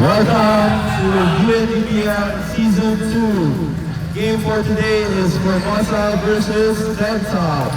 Welcome to UNDPM Season 2. Game for today is Formosa versus Tensop.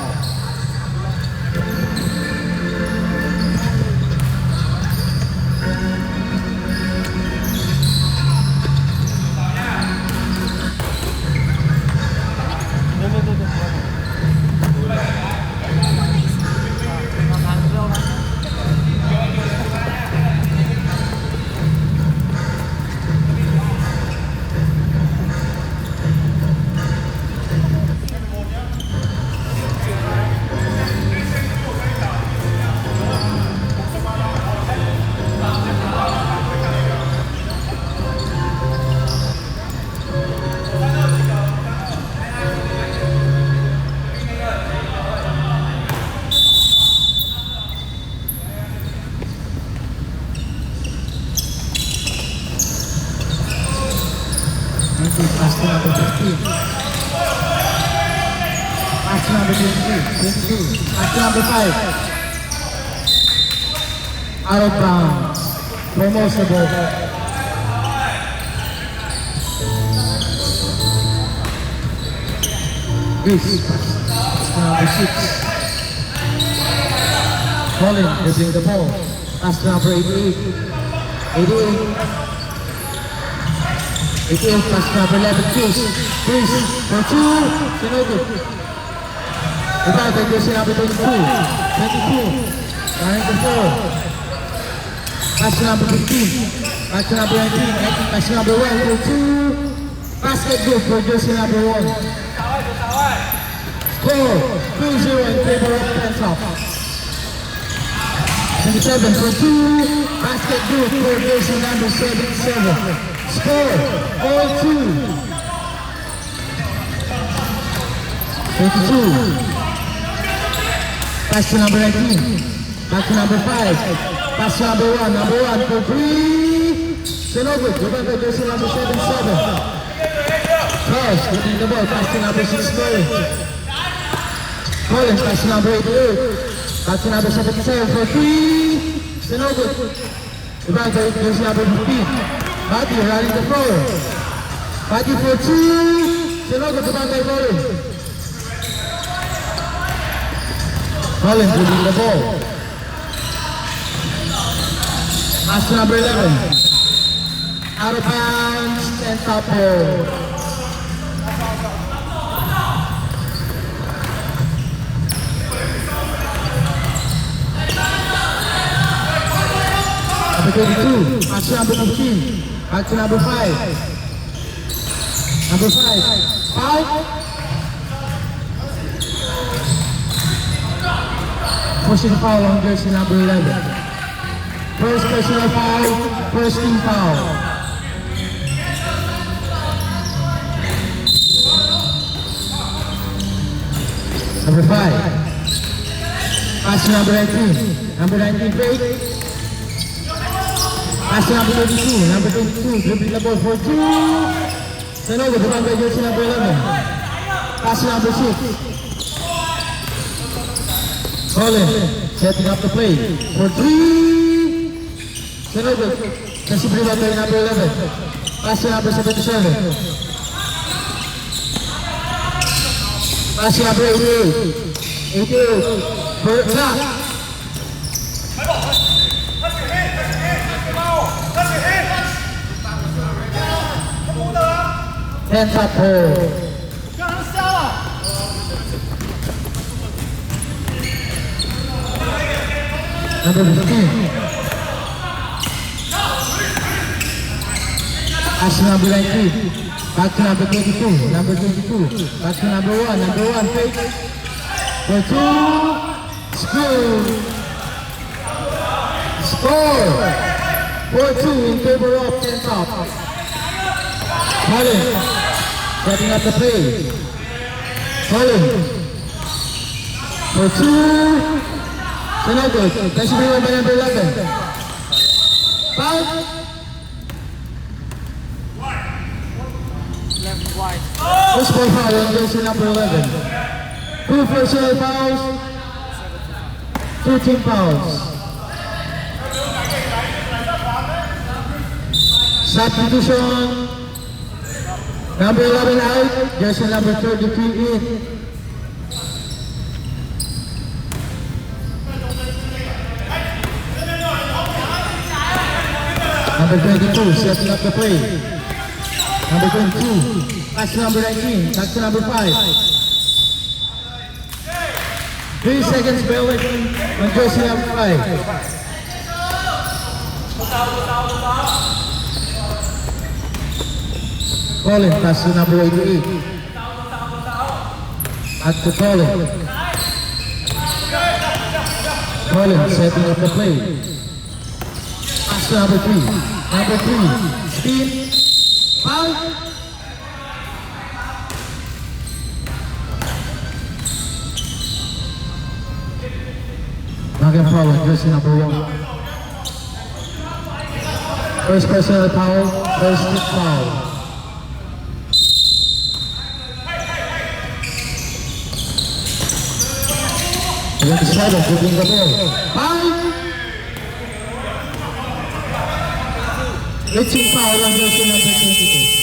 Pass number 15. Pass number 22. Pass number 5. Out of bounds. Formosa ball. Greece. Pass number 6. Colin dribbling the ball. Pass number 88. 88. It is pass number 11, Chris for 2, Sinogo. About the jersey number 22, 94. Pass number 15, pass number 19, pass number 1 for 2. Basket good for jersey number 1. Score 2-0 in favor of Tensop. 27 for 2, basket good for jersey number 77. Score, all 2. 22. Pass to number 19. Back to number 5. Pass to number 1. Number 1 for 3. Sinogo, go jersey number 77. Charles, getting the ball. Pass to number 6. Collins, pass to number 88. Back to number 77 for 3. Sinogo, go jersey number 15. Bati running the floor. Bati for 2. Sinogo to Bantay Collins. Collins winning the ball. Pass number 11. Out of bounds and top ball. Number 22. Pass number 15. Back to number 5. Number 5. Foul. Forcing foul on jersey number 11. First personal foul, first team foul. Number 5. Pass to number 19. Number 19 fake. Pass number 22, number 22, dribbling the ball for 2. Sinogo, the number jersey number 11. Pass number 6. Colin, setting up the play for 3. Sinogo, kasi pribata number 11. Pass number 77. Pass number 88. 88, for Black. Hands up hold. Number 15. Pass number 19. Back to number 22. Number 22. Back to number 1. Number 1 fake. For 2. Score. 4-2 in favor of Tensop. Colin, setting up the play. Colin, for 2. Sinogo, that's by number 11. Foul. First ball foul on jersey number 11. 2 personal fouls, 2 team fouls. Substitution. Number 11 out, jersey number 33 in. Number 22, setting up the play. Number 22, pass to number 19, back to number 5. 3 seconds violation on jersey number 5. Colin, pass to number 88. Back to Colin. Colin setting up the play. Pass to number 3. Number 3. Spin. Foul. Knocking foul on jersey number 1. First personal foul, first stick foul. Number 7, dribbling the ball. Foul! Reaching foul on jersey number 22.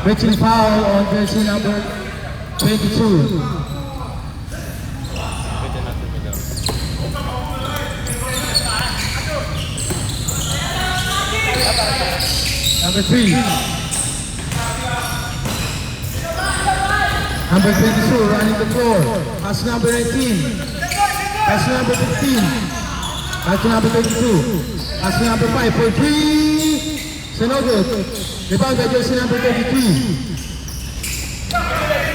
Reaching foul on jersey number 22. Number 3. Number 22 running the floor. Pass number 18. Pass number 15. Pass number 32. Pass number 5 for 3. So no good. Rebound by jersey number 33.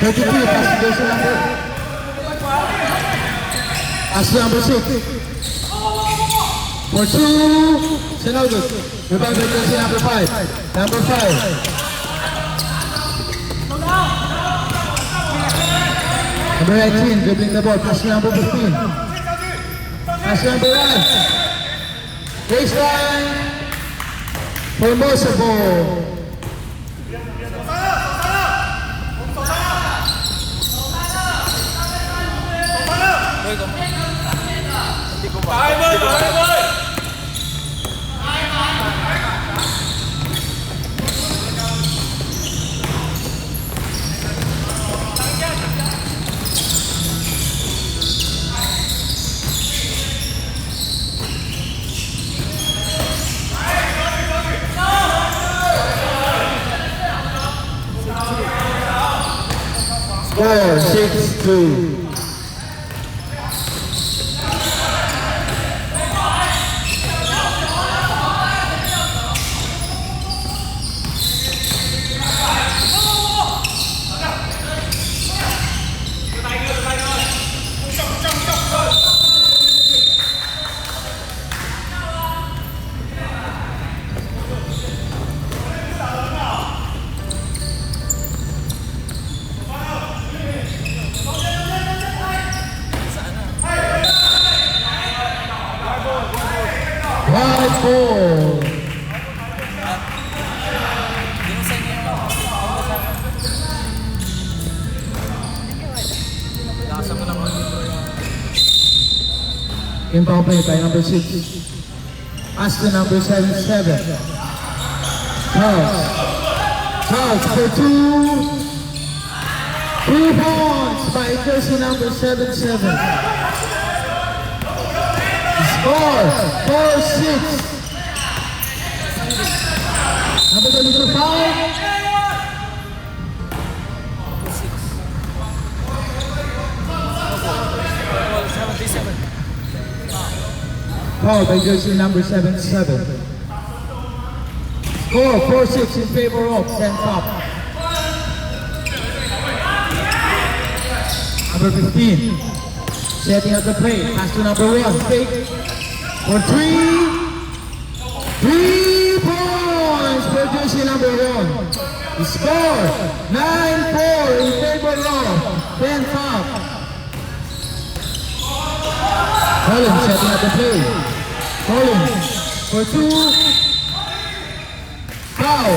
33 pass to jersey number. Pass number 6. For 2. So no good. Rebound by jersey number 5. Number 5. Number 18, dribbling the ball, pass number 15. Pass number 1. Baseline. Formosa ball. Score 6-2. White ball. Inbound play by number 6. Pass to number 7-7. Charles for 2. 3 points by jersey number 7-7. Score 4-6. Number 22 foul. Foul by jersey number 7-7. Score 4-6 in favor of St. Pop. Number 15. Setting up the play. Pass to number 1. Fake. For 3. 3 points for jersey number 1. The score 9-4 in favor of St. Pop. Collins setting up the play. Collins for 2. Foul.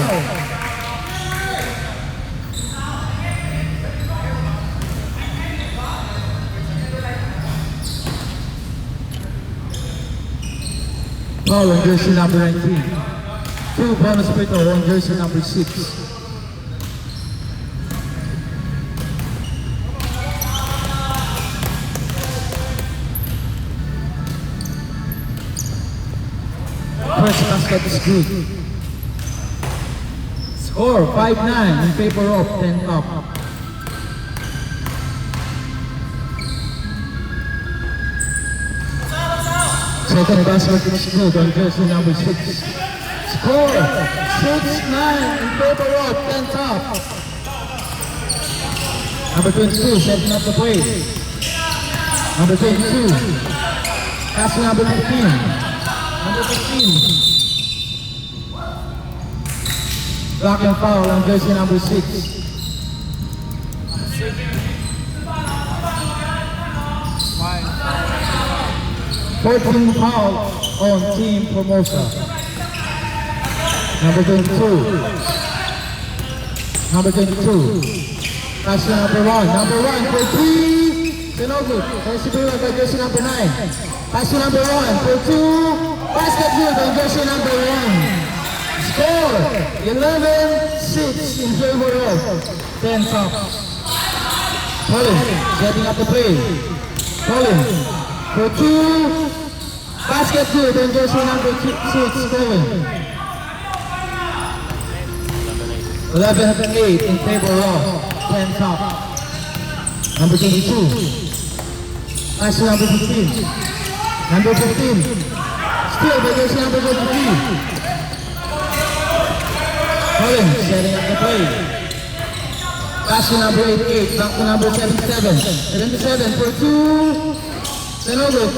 Foul on jersey number 19. 2 bonus free throw on jersey number 6. First basket is good. Score 5-9 in favor of 10 up. Second basket is good on jersey number 6. Score 6-9 in favor of 10 top. Number 22 setting up the play. Number 22. Pass to number 15. Number 15. Block and foul on jersey number 6. 14 foul on Team Formosa. Number 22. Number 22. Pass to number 1. Number 1 for 3. Sinogut. Considered by jersey number 9. Pass to number 1 for 2. Basket good on jersey number 1. Score 11-6 in favor of 10 top. Collins setting up the play. Collins for 2. Basket good on jersey number 6. Collins. 11-8 in favor of 10 top. Number 22. Pass to number 15. Number 15. Still by jersey number 23. Collins setting up the play. Pass to number 88, back to number 77. 77 for 2. Sinogut.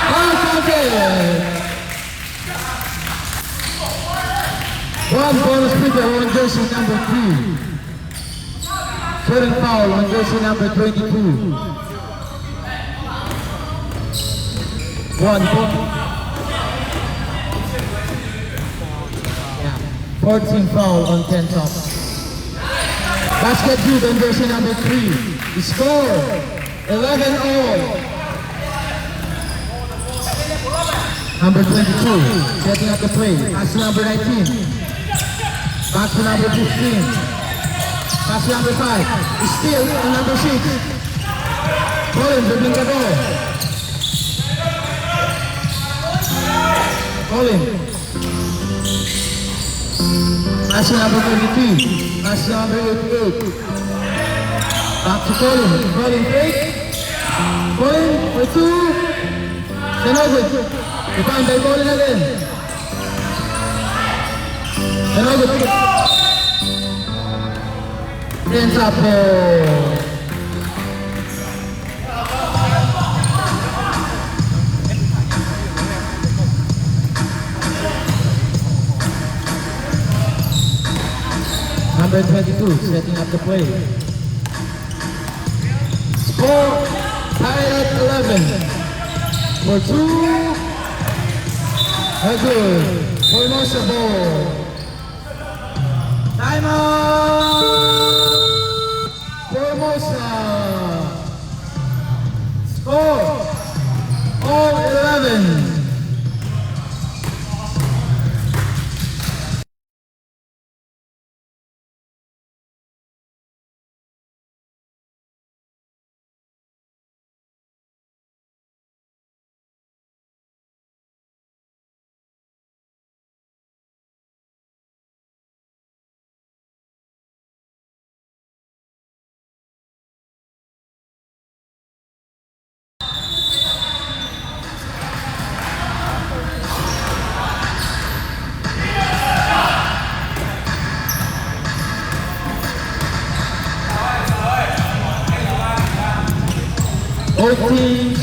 Foul counted. 1 bonus free throw on jersey number 3. Third foul on jersey number 22. 1 point. 14 foul on 10 top. Basket good on jersey number 3. The score 11-all. Number 22 setting up the play. Pass to number 19. Back to number 15. Pass to number 5. Still on number 6. Collins dribbling the ball. Collins. Pass to number 23. Pass to number 88. Back to Collins. Collins break. Collins for 2. Sinogut. Defined by Collins again. Sinogut. Ends up there. Number 22 setting up the play. Score tied at 11. For 2. Good. Formosa ball. Timeout. Formosa. Score all 11. Both teams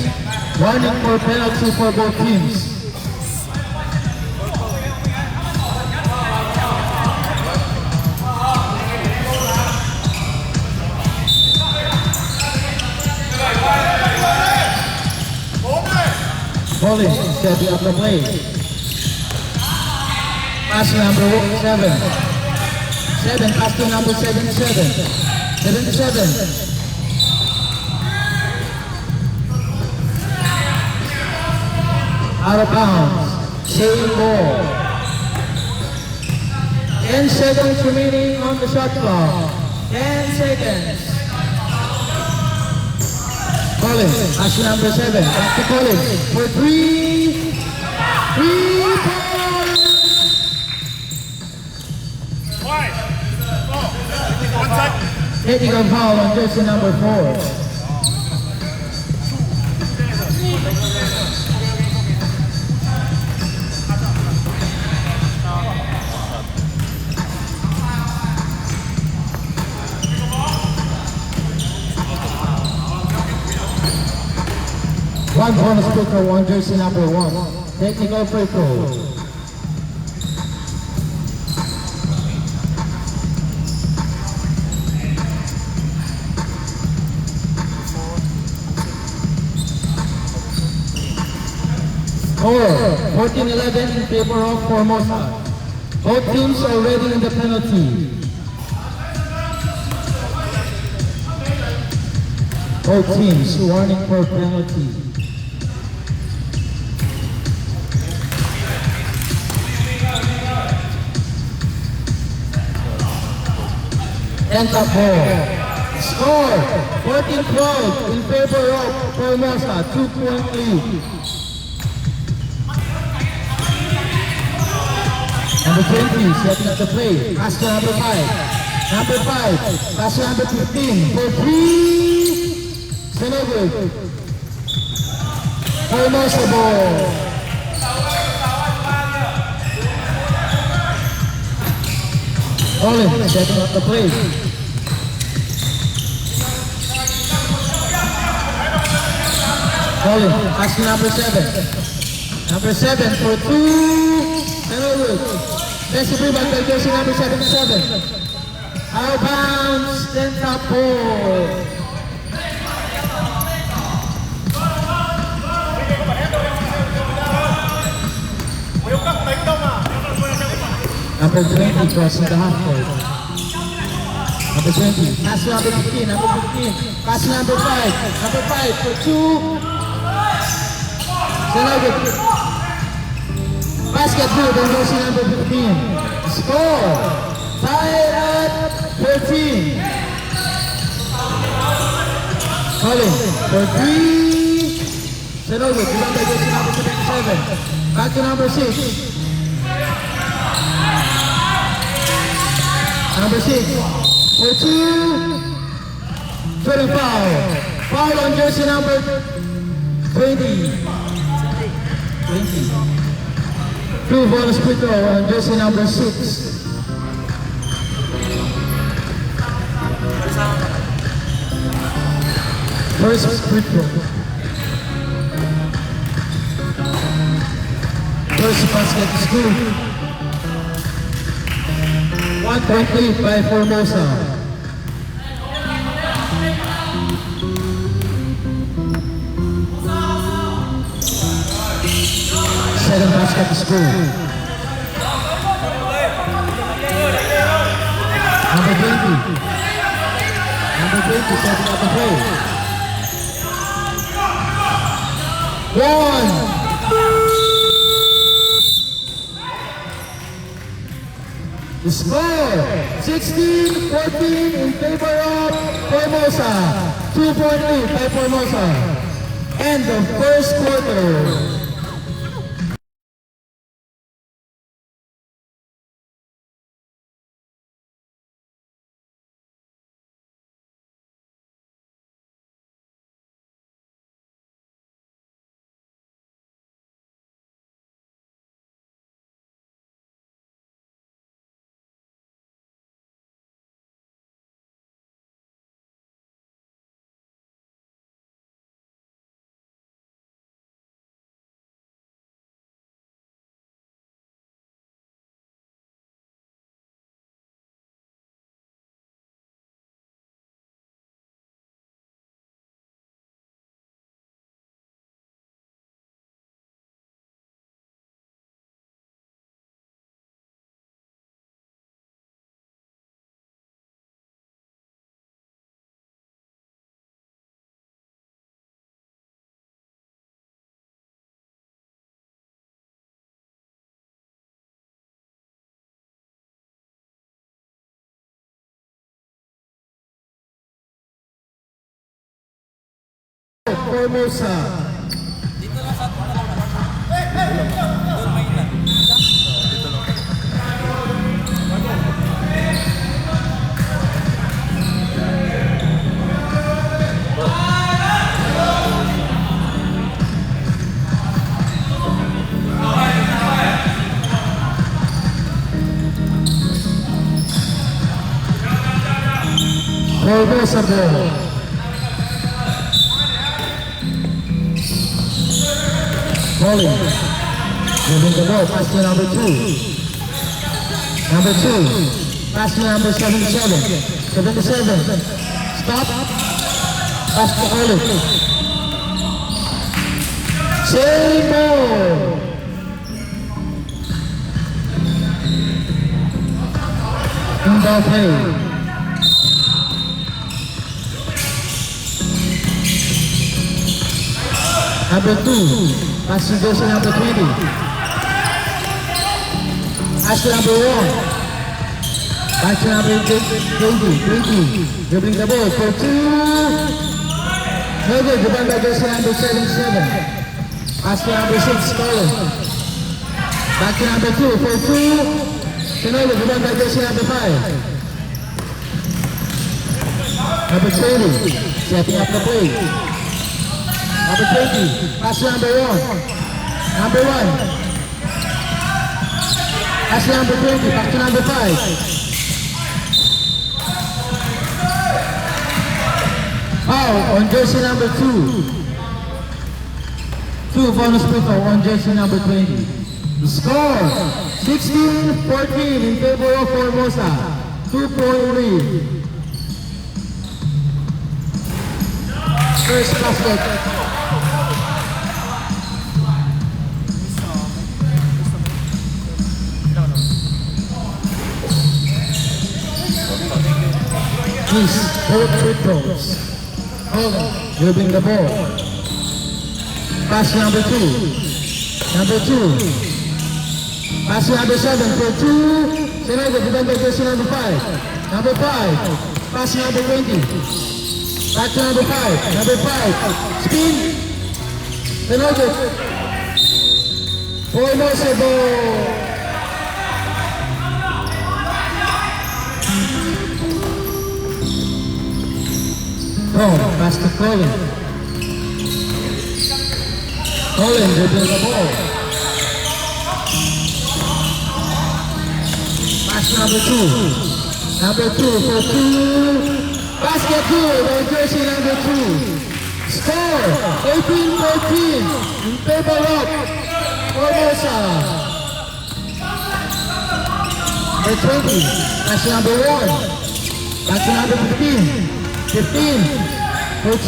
running for penalty for both teams. Collins setting up the play. Pass to number 7. 7 pass to number 77. 77. Out of bounds. Same ball. 10 seconds remaining on the shot clock. 10 seconds. Collins, action number 7. Back to Collins for 3. 3 points. Technical foul on jersey number 4. One bonus kicker, one jersey number 1. Technical free throw. Score 14-11 in favor of Formosa. Both teams already in the penalty. Both teams warning for penalty. And the ball. Score 14-12 in favor of Formosa. 2-point lead. Number 20 setting up the play. Pass to number 5. Number 5. Pass to number 15 for 3. Sinogo. Formosa ball. Collins setting up the play. Collins, pass to number 7. Number 7 for 2. Sinogo. Best rebound by jersey number 77. Out of bounds, 10 top ball. Number 20 crossing the half court. Number 20, pass to number 15, number 15, pass to number 5, number 5 for 2. Sinogo. Basket good on jersey number 15. Score, tied at 13. Collins for 3. Sinogo, rebound by jersey number 77. Back to number 6. Number 6 for 2. Shooting foul. Foul on jersey number 20. 2 bonus free throw on jersey number 6. First free throw. First basket is good. 1-point lead by Formosa. Second basket is good. Number 20. Number 20 setting up the play. 1. The score, 16-14 in favor of Formosa. 2-point lead by Formosa. End of first quarter. out, Formosa. Formosa ball. Calling. Moving the ball. Pass to number 2. Number 2. Pass to number 77. 77. Stop. Pass to Calling. Same ball. Inbound play. Number 2, pass to jersey number 20. Pass to number 1. Pass to number 20. Dribbling the ball for 2. No good, rebound by jersey number 77. Pass to number 6, Colin. Back to number 2 for 2. No good, rebound by jersey number 5. Number 20, setting up the play. Number 20, pass to number 1. Number 1. Pass to number 20, back to number 5. Foul on jersey number 2. 2 bonus free throw on jersey number 20. The score, 16-14 in favor of Formosa. 2-point lead. First basket. Both free throws. Holden dribbling the ball. Pass to number 2. Number 2. Pass to number 7 for 2. Senego, defender jersey number 5. Number 5. Pass to number 20. Back to number 5. Number 5. Spin. Senego. Formosa ball. Pass to Colin. Colin dribbling the ball. Pass to number 2. Number 2 for 2. Basket good on jersey number 2. Score 18-14 in favor of Formosa. Number 20. Pass to number 1. Pass to number 15. 15 for 2.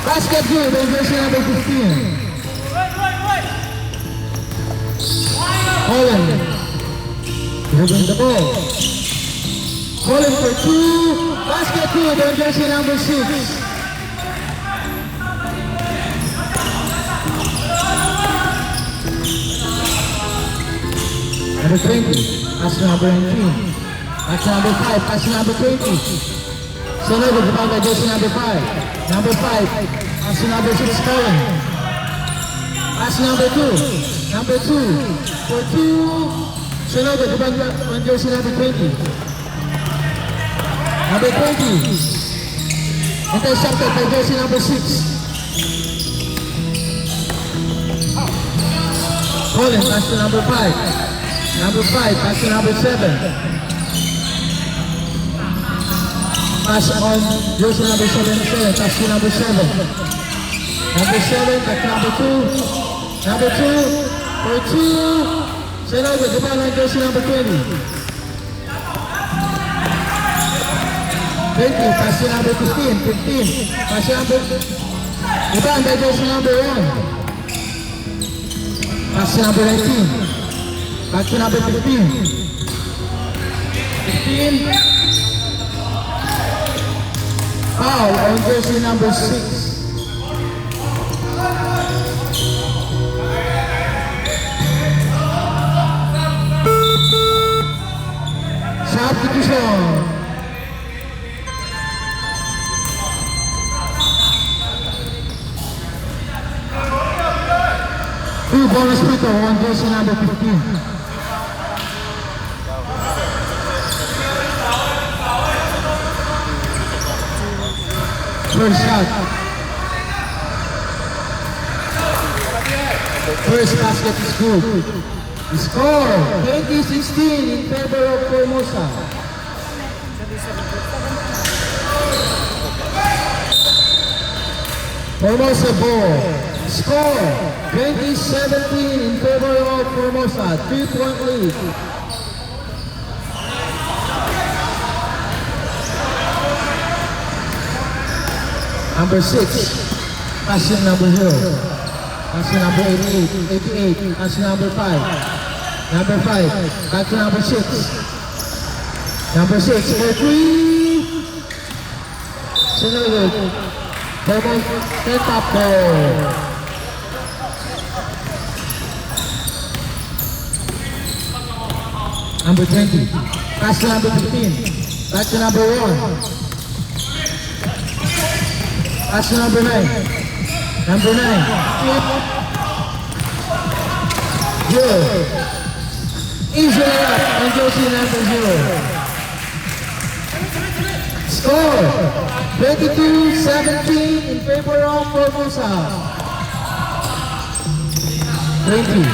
Basket good on jersey number 15. Holland dribbling the ball. Holland for 2. Basket good on jersey number 6. Number 20. Pass to number 19. Pass to number 5. Pass to number 20. Senego, rebound by jersey number 5. Number 5, pass to number 6, Colin. Pass number 2. Number 2, for 2. Senego, rebound by jersey number 20. Number 20. Intercepted by jersey number 6. Colin, pass to number 5. Number 5, pass to number 7. Pass on jersey number 77, pass to number 7. Number 7, back to number 2. Number 2, for 2. Senego, the ball on jersey number 20. 20, pass to number 15. 15, pass to number... The ball by jersey number 1. Pass to number 19. Back to number 15. 15. Foul on jersey number 6. Substitution. 2 bonus free throw on jersey number 15. First shot. First basket is good. The score 20-16 in favor of Formosa. Formosa ball. Score 20-17 in favor of Formosa. 3-point lead. Number 6, passion number 0. Passion number 88, passion number 5. Number 5, back to number 6. Number 6, for 3. Sinulog. Double set up ball. Number 20, pass to number 15. Back to number 1. Pass to number 9. Number 9. Good. Easy layup on jersey number 0. Score 22-17 in favor of Formosa. 20.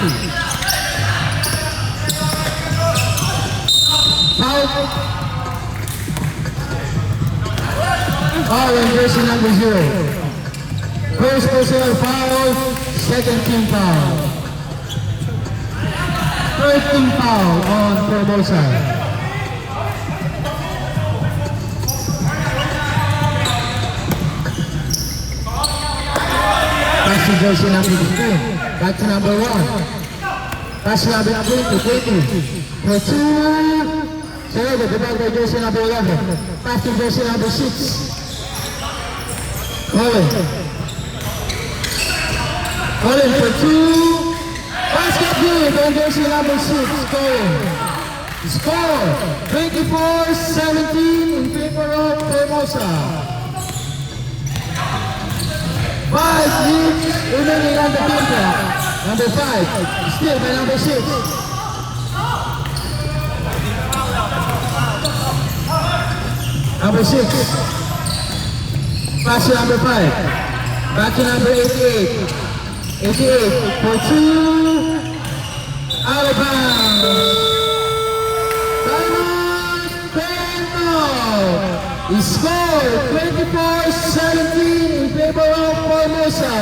Foul. Foul on jersey number 0. First personal foul, second team foul. Third team foul on Formosa. Pass to jersey number 15. Back to number 1. Pass to number 20. For 2. Sarado, dibago by jersey number 11. Pass to jersey number 6. Colin for 2. Basket good on jersey number 6. Colin. Score 24-17 in favor of Formosa. 5 minutes remaining on the game clock. Number 5, still by number 6. Number 6. Pass to number 5. Back to number 88. 88 for 2. Out of bounds. He scored 24-17 in favor of Formosa.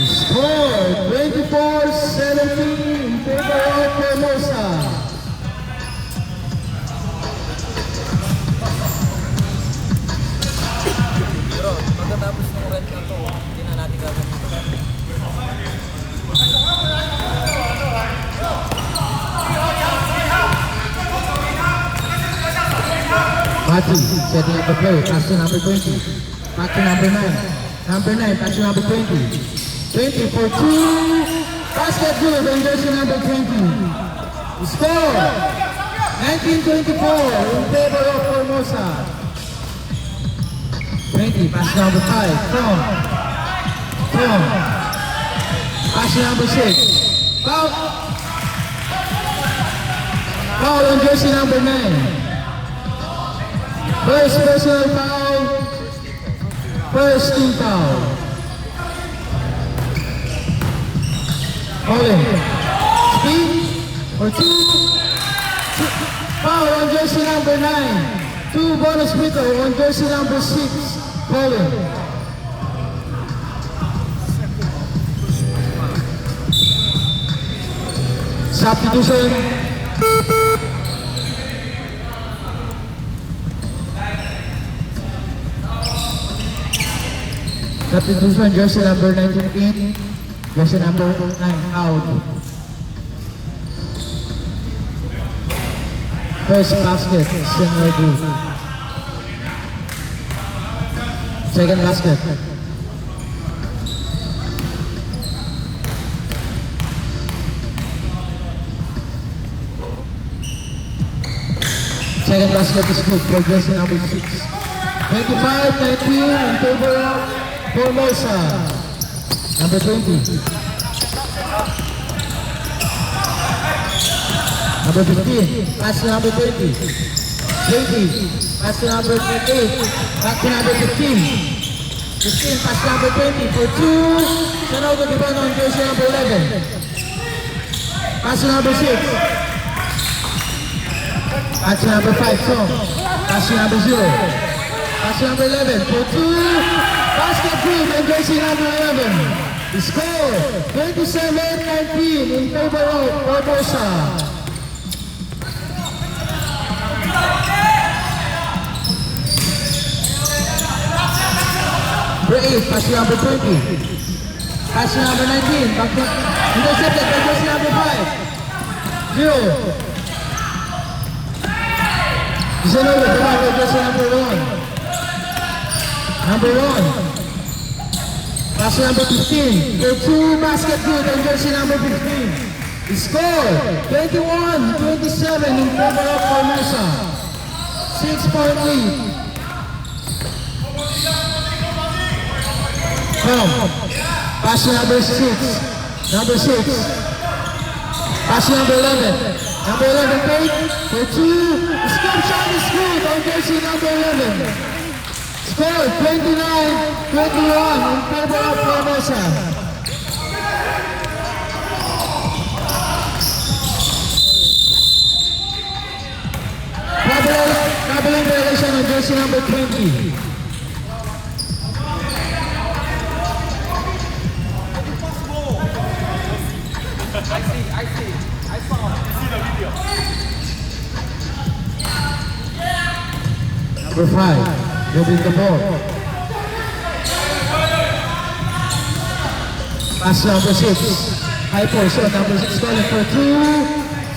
Score 24-17 in favor of Formosa. Pero pagkatapos ng rent na to, hindi na natin gagawin. Mati setting up the play. Pass to number 20. Back to number 9. Number 9, pass to number 20. 20 for 2. Basket good on jersey number 20. Score 19-24 in favor of Formosa. 20, pass number 5. From. Pass number 6. Foul. Foul on jersey number 9. First personal foul. First team foul. Colin. Speed for 2. Foul on jersey number 9. 2 bonus free throw on jersey number 6. Colin. Substitution. Substitution, jersey number 19 in, jersey number 9 out. First basket, senior group. Second basket. Second basket is good for jersey number 6. 25-19 in favor of Formosa. Number 20. Number 15, pass to number 20. 20, pass to number 28. Back to number 15. 15, pass to number 20 for 2. Sanogo Gibano on jersey number 11. Pass to number 6. Pass to number 5, Song. Pass to number 0. Pass to number 11 for 2. Basket good on jersey number 11. The score, 27-19 in favor of Formosa. Number 8, pass to number 20. Pass to number 19. Back to intercepted by jersey number 5. 0. Zenobo, by jersey number 1. Number 1. Pass to number 15. For 2, basket good on jersey number 15. The score, 21-27 in favor of Formosa. 6-point lead. Pass to number 6. Number 6. Pass to number 11. Number 11 take for 2. The scope shot is good on jersey number 11. Score 29-21 in favor of Formosa. Traveling violation on jersey number 20. I see. I saw. You see the video. Number 5, moving the ball. Pass to number 6. High post, so number 6 calling for 2.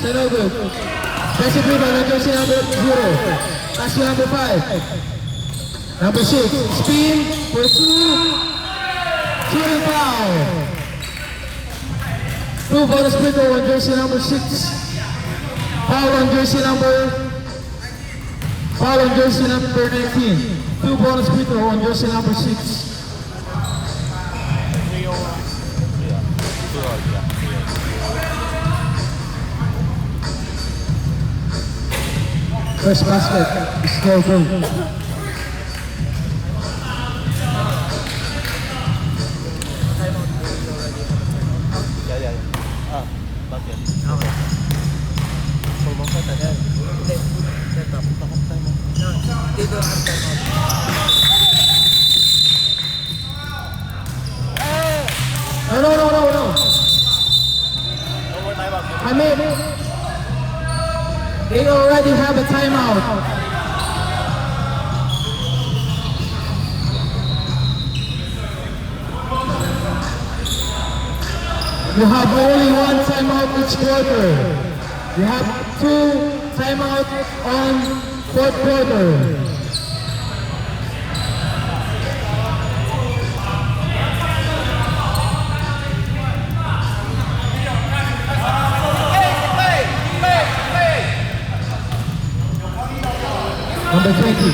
So no good. Defensive rebound on jersey number 0. Pass to number 5. Number 6, spin for 2. Shooting foul. 2 bonus free throw on jersey number 6. Foul on jersey number 19. 2 bonus free throw on jersey number 6. First basket is still good. No. I mean, they already have a timeout. You have only 1 timeout each quarter. You have 2 timeouts on 4th quarter. Number 20.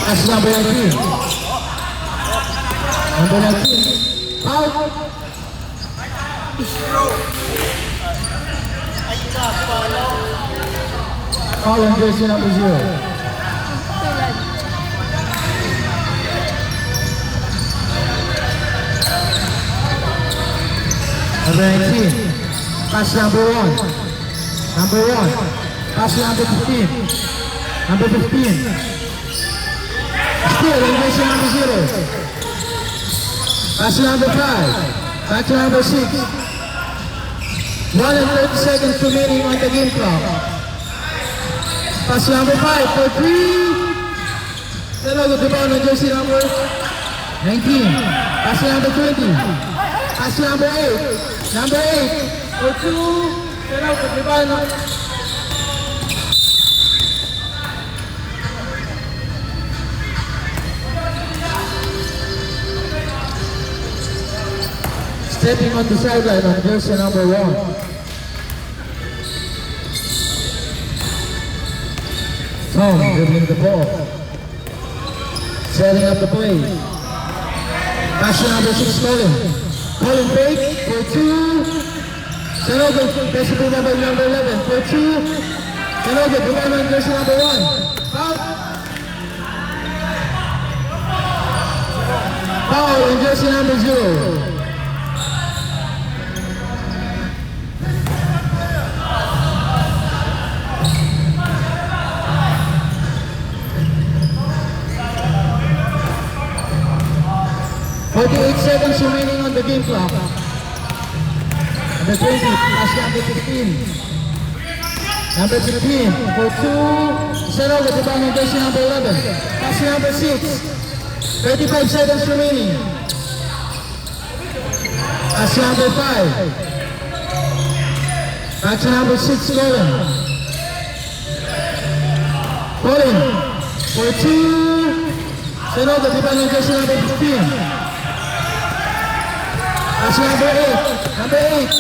That's number 19. Number 19. Out. Foul on jersey number 0. Number 19. Pass number 1. Number 1, pass to number 15. Number 15. Still, elevation number 0. Pass to number 5. Back to number 6. 1 and 30 seconds remaining on the game clock. Pass to number 5 for 3. Sanogo, rebound on jersey number 19. Pass to number 20. Pass to number 8. Number 8 for 2. Sanogo, rebound on... Stepping on the sideline on jersey number 1. Tom dribbling the ball. Setting up the play. Pass to number 6, Colin. Colin fake for 2. Sanogo, basically number 11 for 2. Sanogo, the one on jersey number 1. Foul. Foul on jersey number 0. Forty-eight seconds remaining on the game clock. Number 20, pass number 15. Number 15 for 2. Sanogo, the ball on jersey number 11. Pass number 6. 35 seconds remaining. Pass number 5. Back to number 6, Colin. Colin for 2. Sanogo, the ball on jersey number 15. That's number 8. Number 8.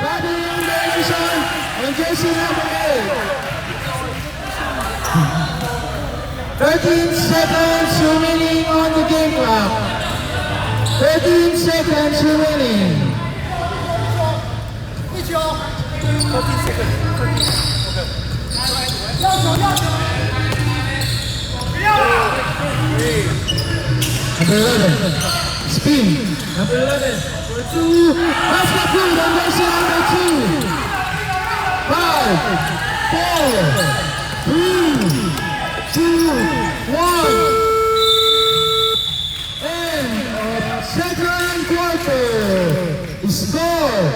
Bobby Anderson on jersey number 8. 13 seconds remaining on the game clock. 13 seconds remaining. 11. Spin. Number 11 for 2. Basket good on jersey number 2. 5, 4, 3, 2, 1. End of second quarter. Score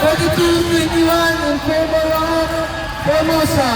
42-21 in favor of Formosa.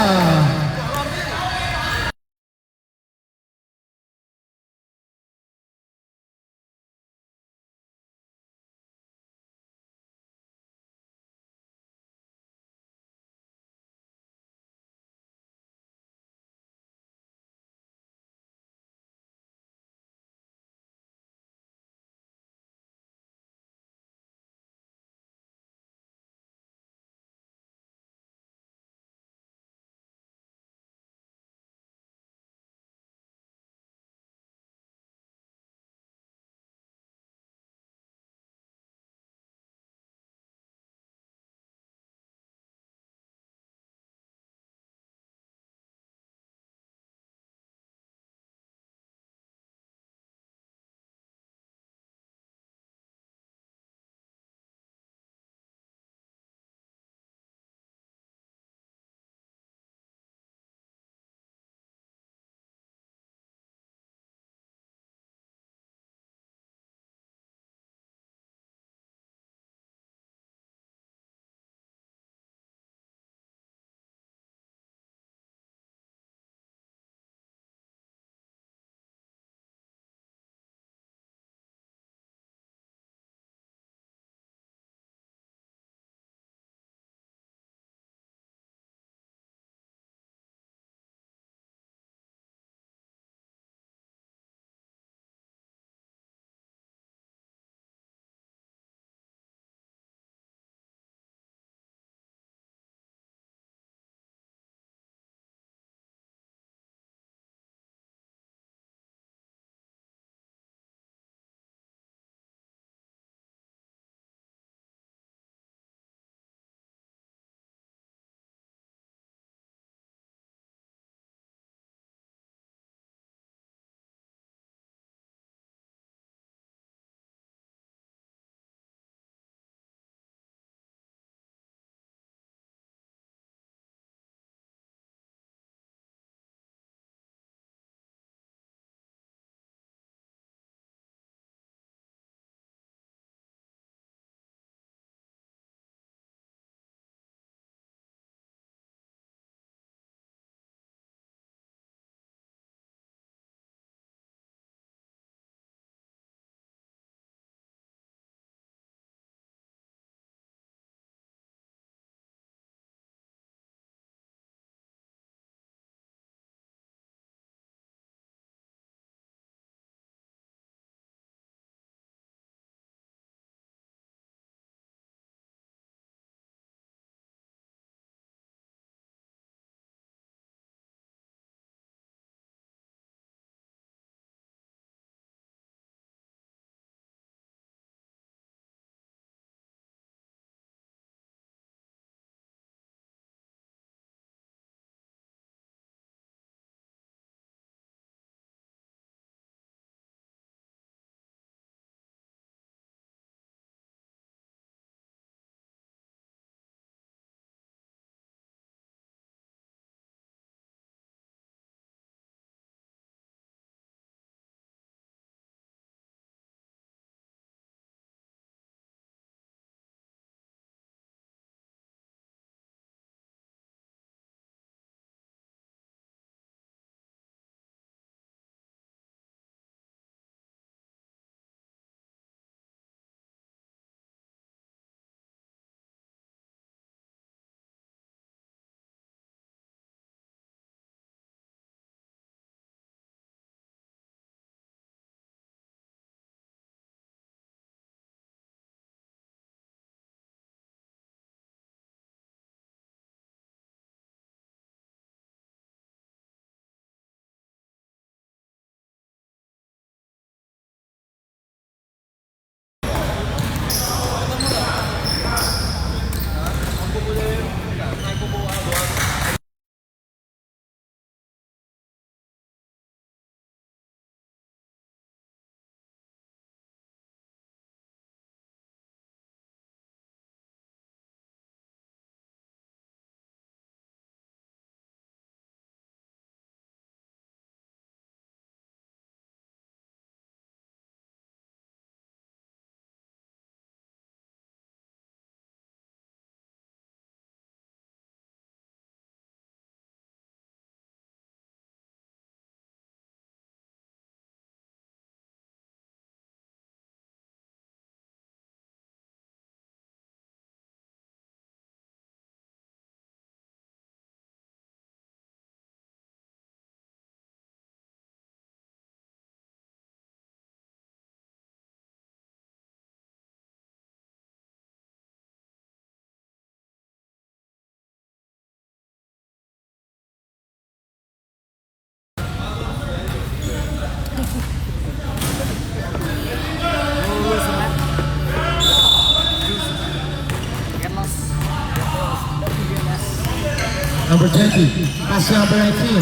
Number 20. Pass to number 19.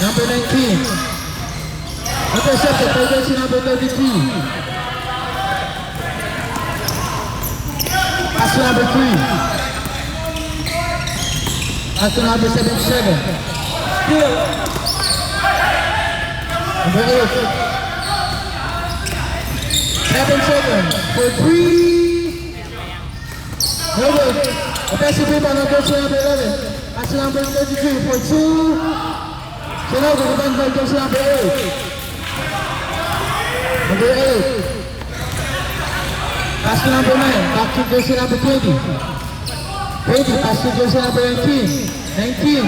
Number 19. Intercepted by jersey number 33. Pass to number 3. Pass to number 77. Still. Number 8. 7 seconds for 3. No good. Offensive rebound on jersey number 11. Pass to number 33 for 2. Sinogo, rebound by jersey number 8. Number 8. Pass to number 9. Back to jersey number 20. 20. Pass to jersey number 19. 19.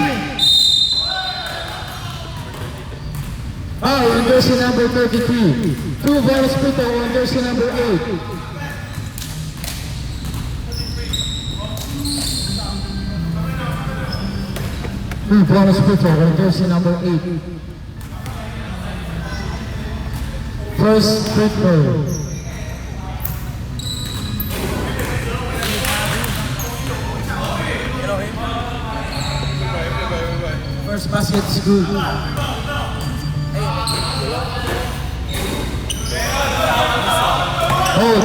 Foul on jersey number 33. 2 bonus free throw on jersey number 8. Bonus free throw on jersey number 8. First free throw. First basket is good. Hold.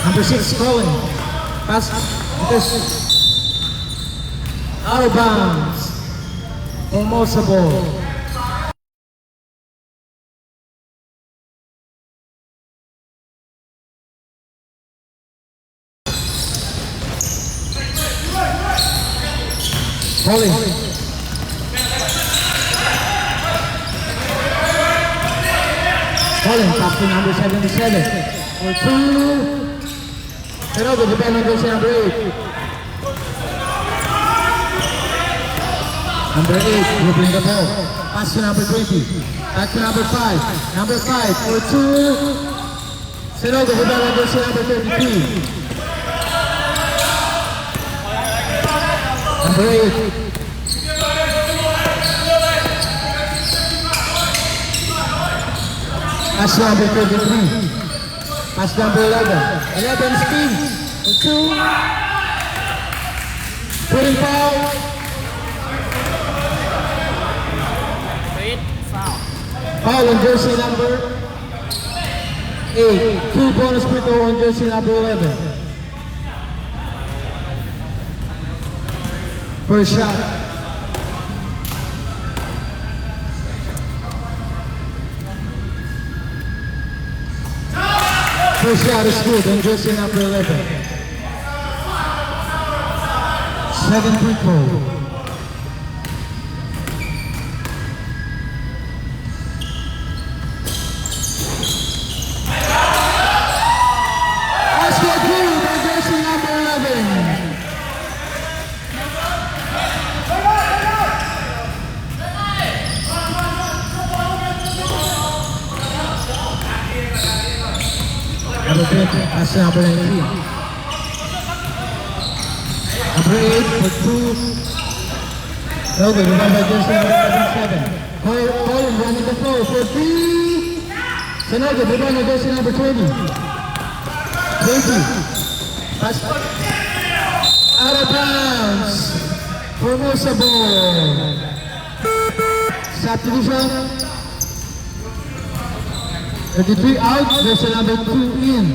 Number 6 calling. Pass. This. Out of bounds. Almost a ball. Calling. Calling. Pass to number 77. For 2. Sinogo, depend on jersey number 8. Number 8 will bring the ball. Pass to number 20. Back to number 5. Number 5 for 2. Sinogo, depend on jersey number 33. Number 8. Pass number 33. Pass number 11. 11 spins for 2. Putting foul. Foul on jersey number 8. 2 bonus free throw on jersey number 11. First shot. First shot is good on jersey number 11. 7 free throw. Basket good on jersey number 11. Number 20, pass to number 19. Number 8 for 2. Okay, remember jersey number 7. Cole running the floor for 3. Sinogo, remember jersey number 20. 20. Pass out of bounds. Formosa ball. Subdivision. 33 out, there's a number 2 in.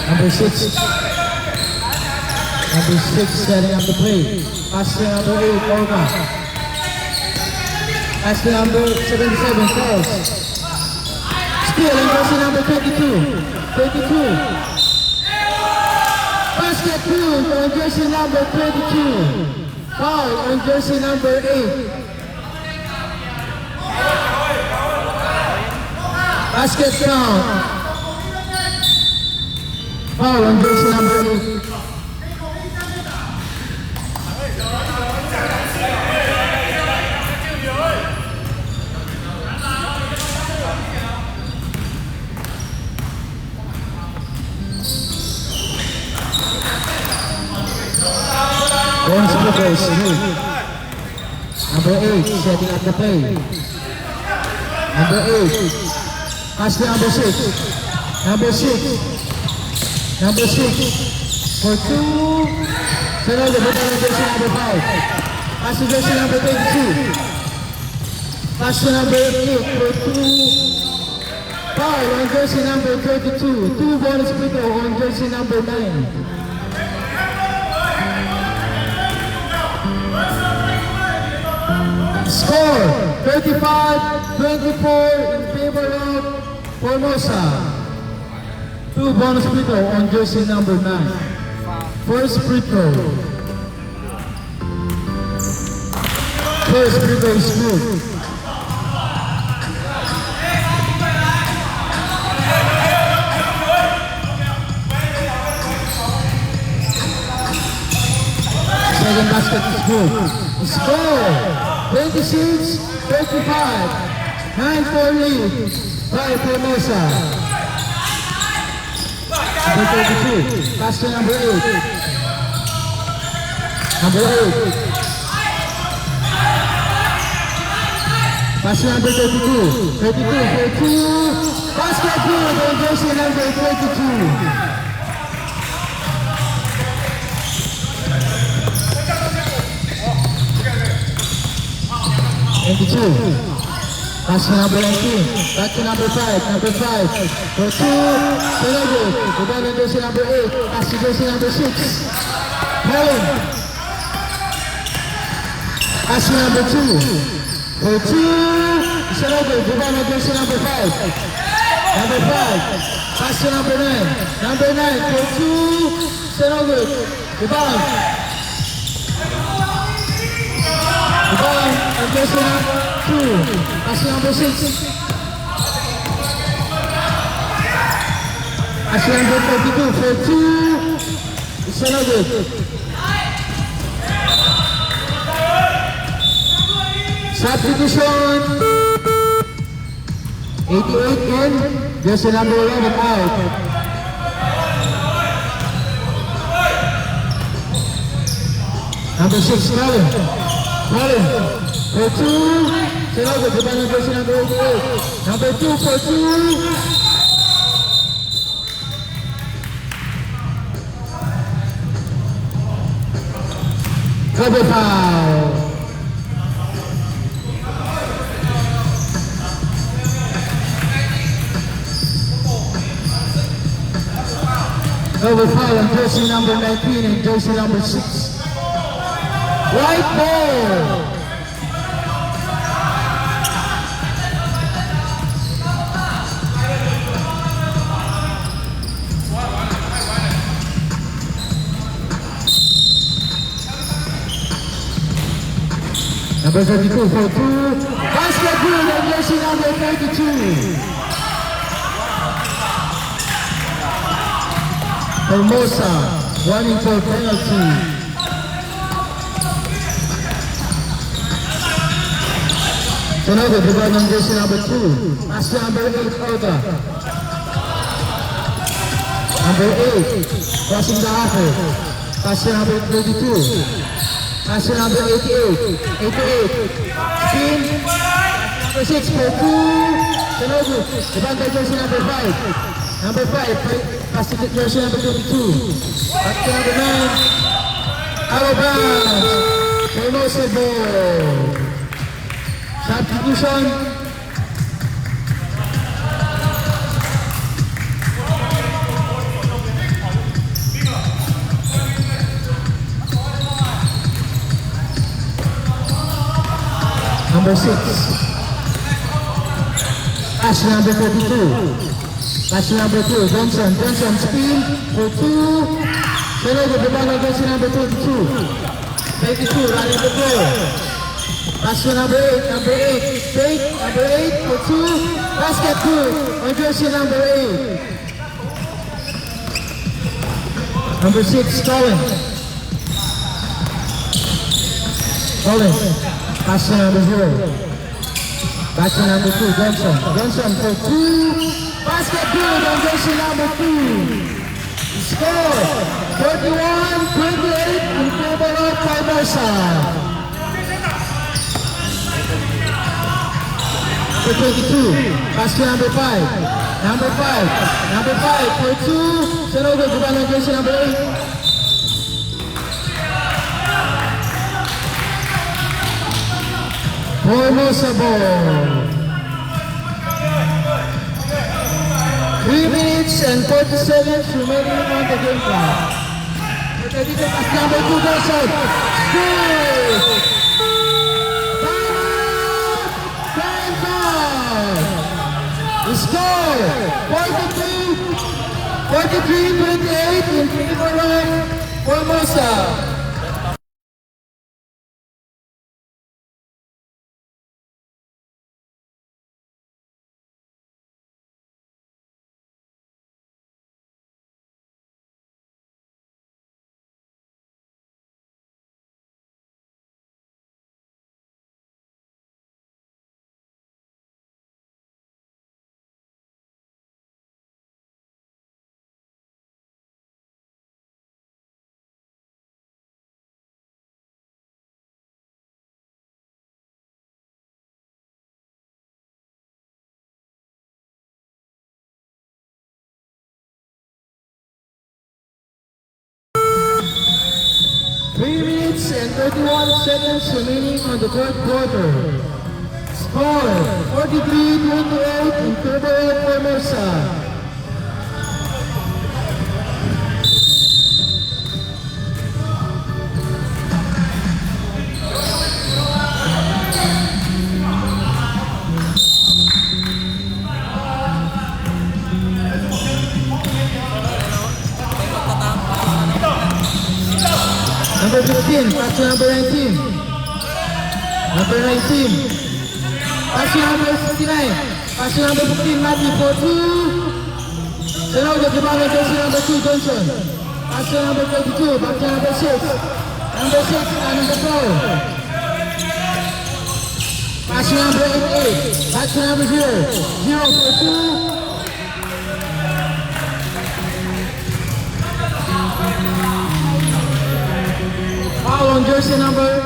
Number 6. Number 6 setting up the play. Pass to number 8, Olga. Pass to number 77, Charles. Still in jersey number 22. 22. Basket good on jersey number 22. Foul on jersey number 8. Basket count. Foul on jersey number 8. Bonus free throw is good. Number 8 setting up the play. Number 8. Pass to number 6. Number 6. Number 6. For 2. Senogo, butang ng jersey number 5. Pass to jersey number 22. Pass to number 8 for 2. Foul on jersey number 32. 2 bonus free throw on jersey number 9. Score 35-24 in favor of Formosa. 2 bonus free throw on jersey number 9. First free throw. First free throw is good. Second basket is good. Score 26-35. 9-4 lead by Formosa. Number 32. Pass to number 8. Number 8. Pass to number 32. 32 for 2. Basket good on jersey number 32. Pass to number 19. Back to number 5. Number 5. For 2. Senogo. Rebound on jersey number 8. Pass to jersey number 6. Helen. Pass to number 2. For 2. Senogo. Rebound on jersey number 5. Number 5. Pass to number 9. Number 9. For 2. Senogo. Rebound. Rebound on jersey number 2. Pass to number 6. Pass to number 32 for 2. Senogo. Substitution. 88 in. Jersey number 11 out. Number 6, Colin. Colin. For 2. Senogo, rebound on jersey number 88. Number 2 for 2. Double foul. Double foul on jersey number 19 and jersey number 6. White ball. Number 32 for 2. Basket good on jersey number 32. Formosa running for penalty. Senogo, rebound on jersey number 2. Pass to number 8, Oda. Number 8, crossing the halfway. Pass to number 32. Pass to number 88. 88. Spin. Number 6 for 2. Senogo, rebound on jersey number 5. Number 5, pass to jersey number 22. Back to number 9. Out of bounds. Formosa ball. Substitution. Number 6. Pass to number 32. Pass to number 2, Johnson. Johnson spin for 2. Senogo, rebound on jersey number 22. 22, running the floor. Pass to number 8. Number 8, fake. Number 8 for 2. Basket good on jersey number 8. Number 6, Colin. Colin. Pass to number 0. Back to number 2, Johnson. Johnson for 2. Basket good on jersey number 2. Score 41-28 in favor of Formosa. number 22. Pass to number 5. Number 5. Number 5 for 2. Sanogo, diba ng jersey number 8? Formosa ball. 3 minutes and 40 seconds remaining on the game clock. Pass number 2 goes out. Good! Time out! Score! 43-28 in favor of Formosa. And 31 seconds remaining on the third quarter. Score 43-28 in favor of Formosa. Number 15, pass to number 19. Number 19. Pass to number 59. Pass to number 15, Matthew for 2. Sanogo, the ball goes to number 2, Johnson. Pass to number 32, back to number 6. Number 6 and number 4. Pass to number 88. Back to number 0. 0 for 2. Foul on jersey number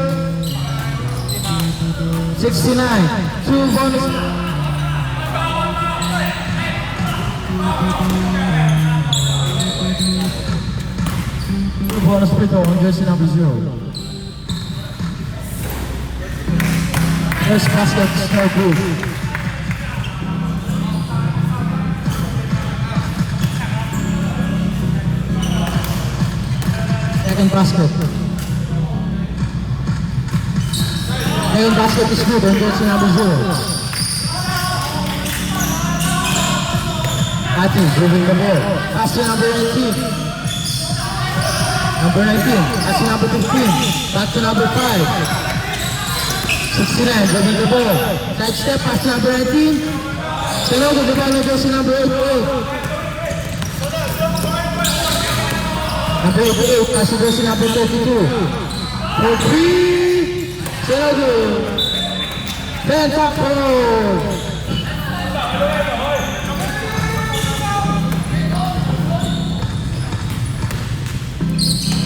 69. 2 bonus. Bonus free throw on jersey number 0. First basket, Snow Group. Second basket. Second basket is good on jersey number 0. Ati, moving the ball. Pass to number 19. Number 19. Pass to number 15. Back to number 5. 69, moving the ball. Side step, pass to number 19. Sanogo, the ball on jersey number 88. Number 88, pass to jersey number 32. For 3. Sanogo. Then top forward.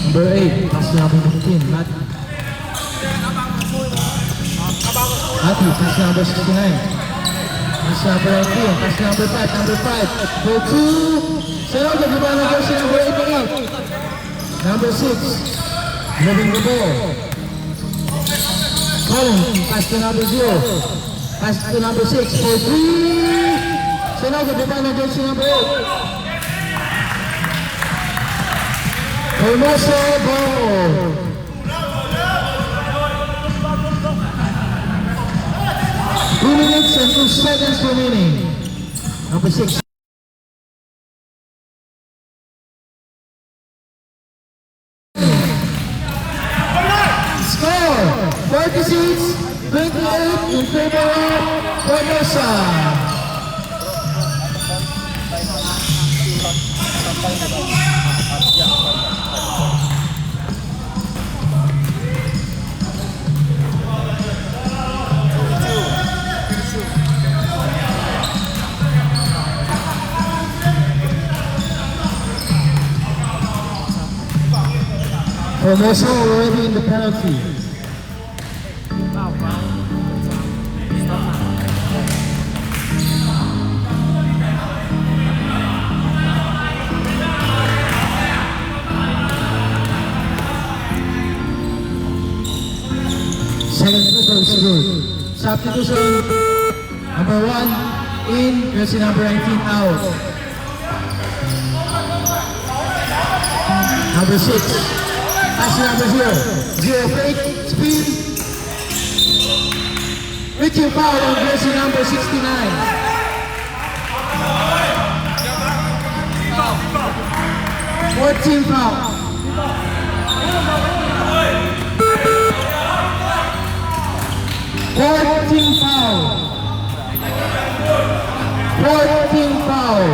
Number 8, pass to number 15, Matthew. Matthew, pass to number 69. Pass to number 19, pass to number 5, number 5. For 2. Sanogo, the ball on jersey number 88. Number 6, moving the ball. Colin, pass to number 0. Pass to number 6 for 3. Sanogo, the ball on jersey number 8. Formosa ball. Two minutes and 2 seconds remaining. Number 6. Score 46-28 in favor of Formosa. Formosa already in the penalty. Substitution number 1 in, jersey number 19 out. Number 6, jersey number 0 fake, speed. Reaching foul on jersey number 69. 14 foul. 14 foul. 14 foul.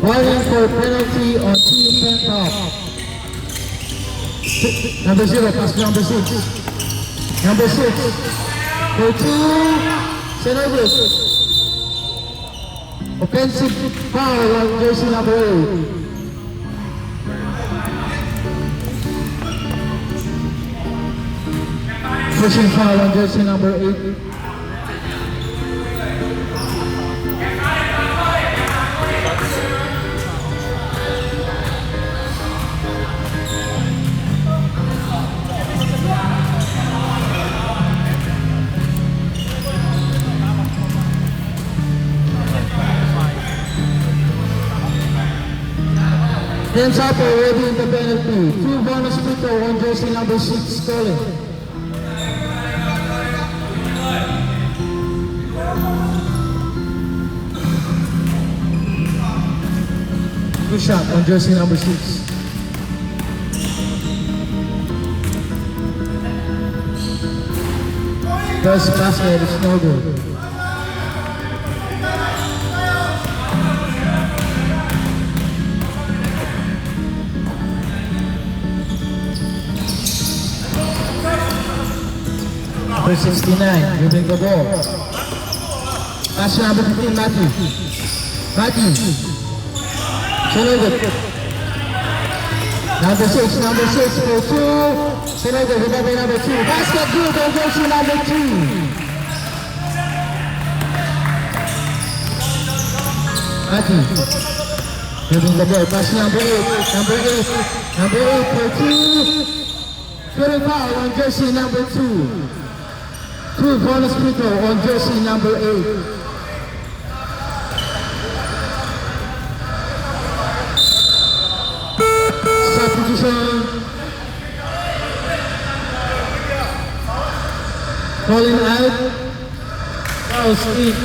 Warning for penalty on team foul. Number 0, pass to number 6. Number 6. For 2, Senogos. Offensive foul on jersey number 8. Pushing foul on jersey number 8. Hands up already in the penalty. 2 bonus free throw on jersey number 6, Colin. Good shot on jersey number 6. First basket is no good. Number 69, dribbling the ball. Pass to number 15, Matthew. Matthew. Senegal. Number 6 for 2. Senegal, remember number 2. Basket good on jersey number 2. Matthew. Dribbling the ball. Pass to number 8. Number 8 for 2. Shooting foul on jersey number 2. 2 bonus free throw on jersey number 8. Substitution. Calling out. Foul speed.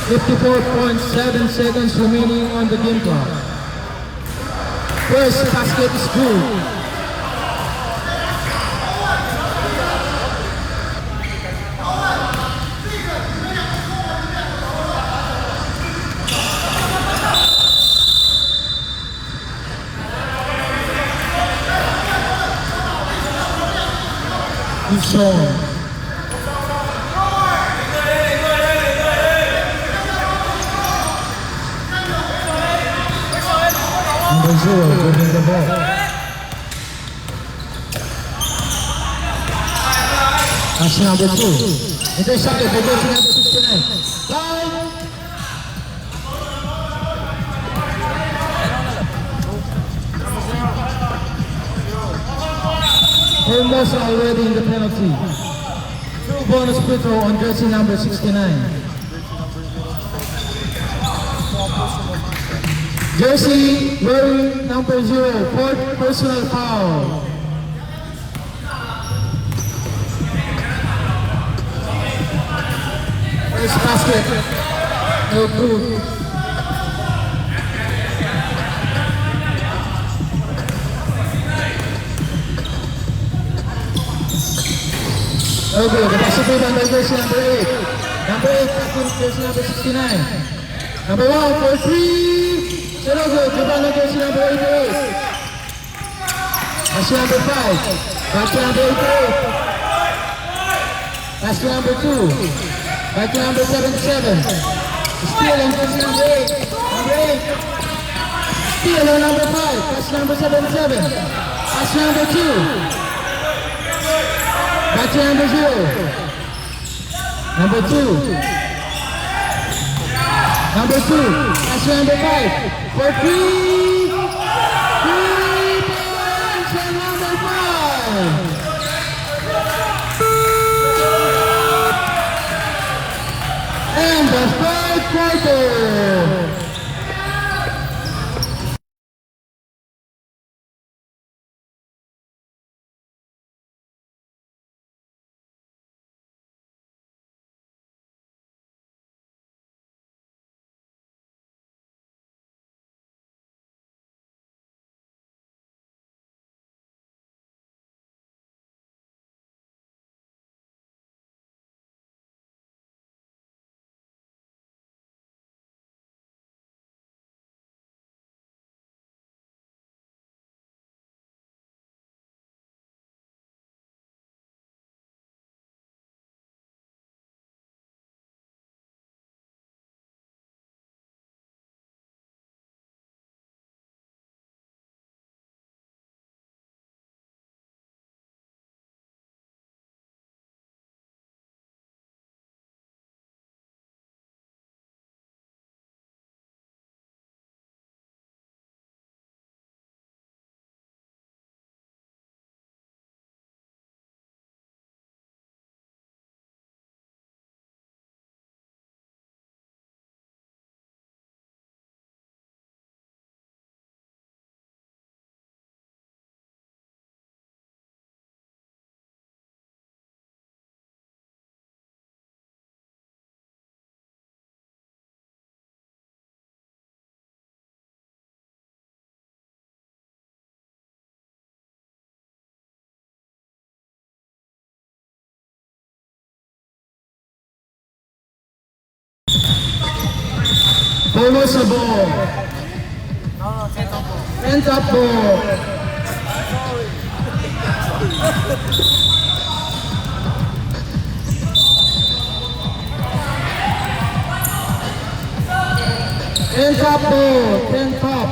54.7 seconds remaining on the game clock. First basket is good. Sean. Number 0, dribbling the ball. That's number 2. Intercepted by jersey number 69. Foul. Almost already in the penalty. 2 bonus free throw on jersey number 69. Jersey wearing number 0, 4th personal foul. First basket. No good. Okay, the basket by jersey number 8. Number 8, jersey number 69. Number 1 for 3. Senegal, dribble jersey number 88. Pass to number 5. Back to number 88. Pass to number 2. Back to number 77. Steal on jersey number 8. Number 8. Steal on number 5. Pass to number 77. Pass to number 2. Back to number 0. Number 2. Number 2. Pass to number 5. For 3. Formosa ball. No, set up po. End up ball. End up ball. 10 top.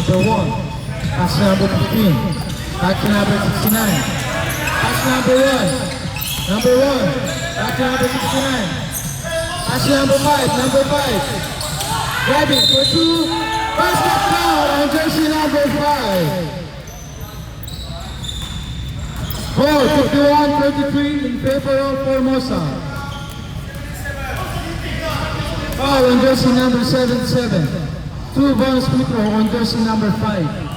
Number 1. Pass number 15. Back to number 69. Pass number 1. Number 1. Back to number 69. Pass number 5. Number 5. Grabbing for 2. Basket foul on jersey number 5. Score 51-23 in favor of Formosa. Foul on jersey number 77. 2 bonus free throw on jersey number 5.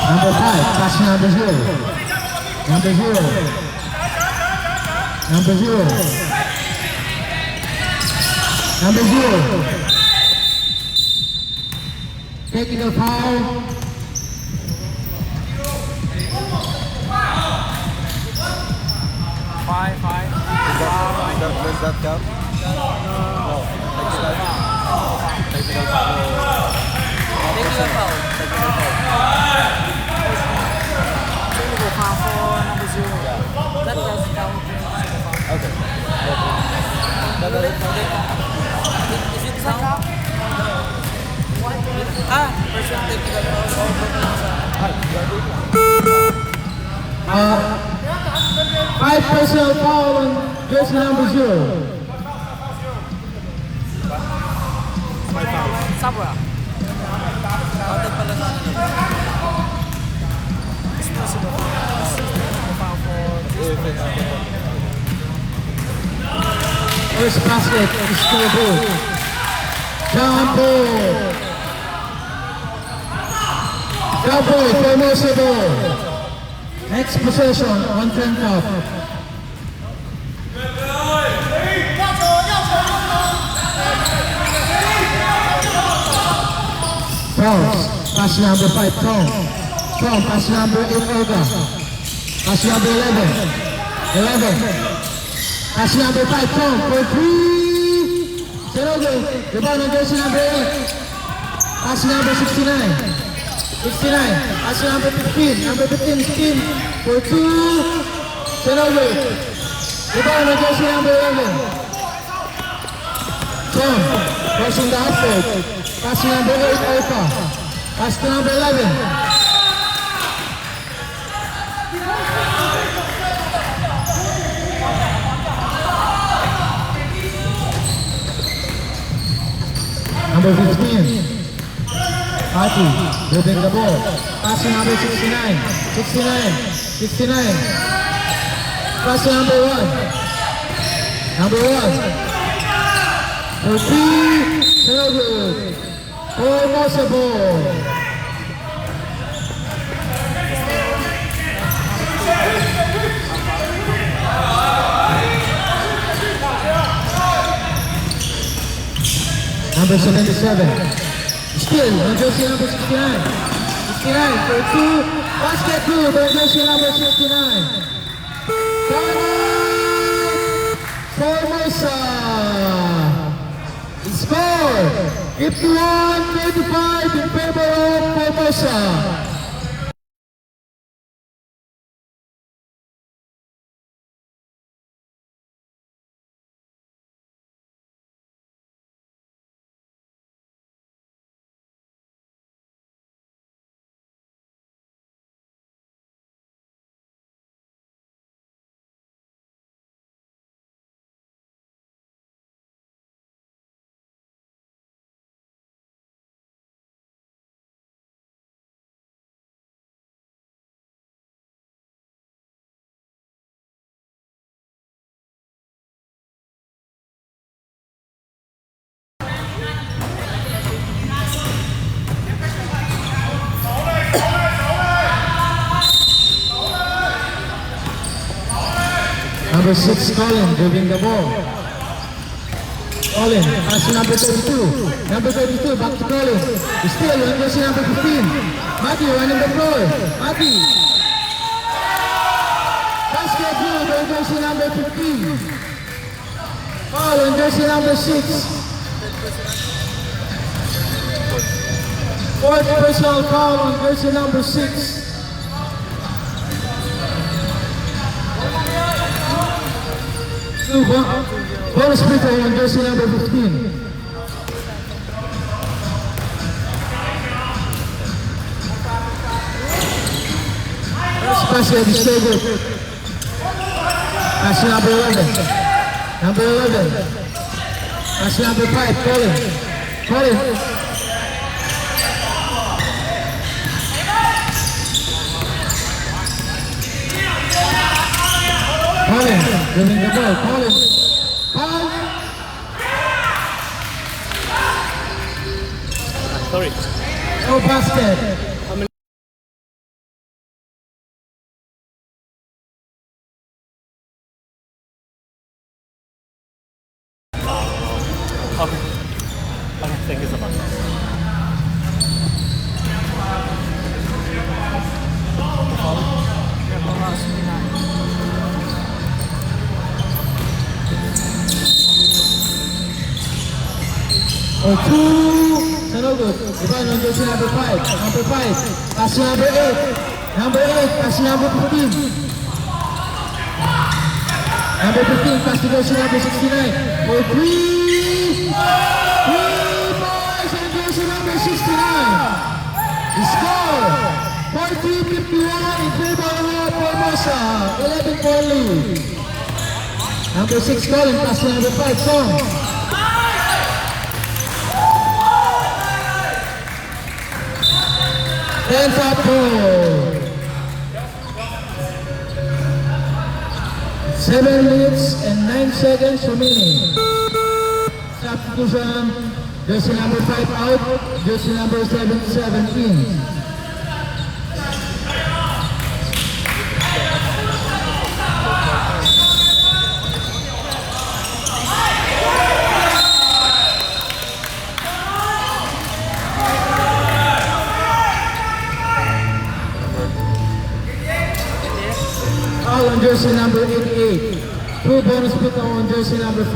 Number 5, pass number 0. Number 0. Number 0. Number 0. Technical foul. Five. Does that count? No. Technical foul. Technical foul. Technical foul for number 0. That doesn't count. Okay. That doesn't count. Is it count? Person technical foul. 5 personal foul on jersey number 0. Sabra. Counted pala sa ano. Exclusive foul for First basket is still good. Jump ball. Jump ball, Formosa ball. Next possession on 10 top. Toms, pass number 5, Tom. Tom, pass number 8, Olga. Pass number 11. 11. Pass number 5, Tom, for 3. Serogo, rebound on jersey number 8. Pass number 69. 69. Pass number 15. Number 15, Skin, for 2. Serogo. Rebound on jersey number 11. Tom, crossing the half court. Pass number 8, Alpha. Pass to number 11. Number 15. Pati, moving the ball. Pass to number 69. 69. 69. Pass to number 1. Number 1. For 3. So good. Formosa ball. Number 77. Still, on jersey number 69. 69 for 2. Basket 2 on jersey number 69. Formosa. Score 51-25 in favor of Formosa. Number 6, Colin, dribbling the ball. Colin, pass to number 32. Number 32, back to Colin. Still, on jersey number 15. Matthew running the floor. Matthew. Basket good on jersey number 15. Foul on jersey number 6. Fourth personal foul on jersey number 6. Bonus free throw on jersey number 15. Basket is still good. Pass to number 11. Number 11. Pass to number 5. Colin. Colin. Colin, winning the ball. Colin. Foul. Sorry. No basket. Okay. Okay, thank you so much. Or 2. So no good. Rebound on jersey number 5. Number 5. Pass to number 8. Number 8. Pass to number 15. Number 15. Pass to jersey number 69. For 3. 3 boys on jersey number 69. The score. 43-51 in favor of Formosa. 11-point lead. Number 6 Colin. Pass to number 5 Song. And top goal. 7 minutes and 9 seconds remaining. Substitution. Jersey number 5 out. Jersey number 7 in. Foul on jersey number 88. 2 bonus put on jersey number 5.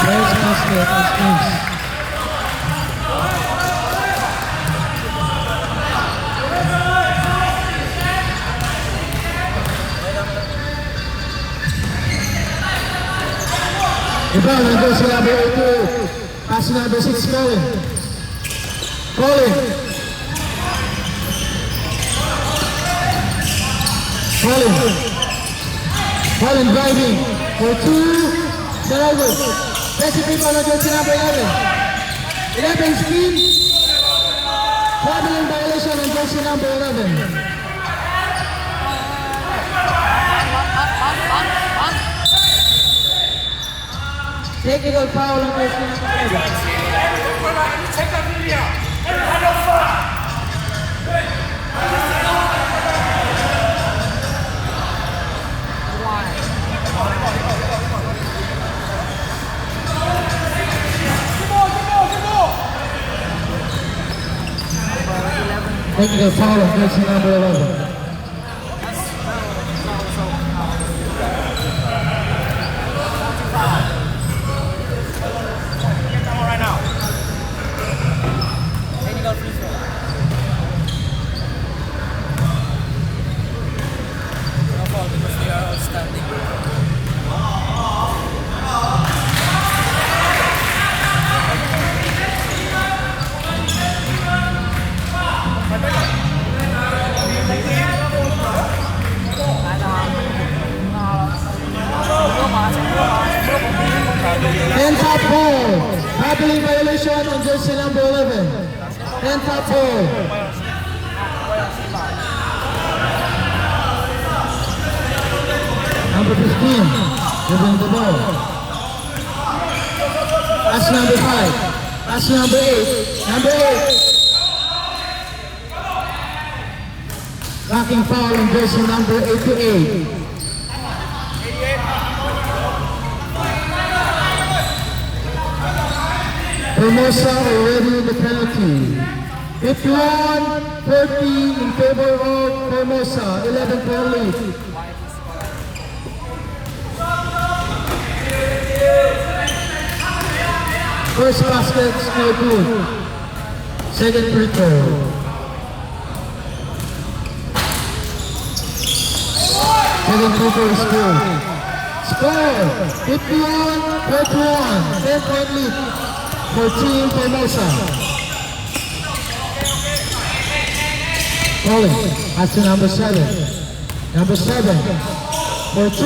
There's basket on screens. Rebound on jersey number 88. Pass to number 6, Colin. Colin. Colin. Colin driving. For 2. Sarago. Jesse people on jersey number 11. 11 speed. Traveling violation on jersey number 11. Technical foul on jersey number 11. Technical foul on jersey number 11. Technical free throw. No foul because they are outstanding. And top ball. Traveling violation on jersey number 11. And top ball. Number 15. Giving the ball. Pass number 5. Pass number 8. Number 8. Blocking foul on jersey number 88. Hermosa already in the penalty. 51-30 in favor of Hermosa. 11-point lead. First basket, no good. Second free throw. Second free throw is good. Score 51-31. 10-point lead for Team Hermosa. Calling. That's to number 7. Number 7. For 2.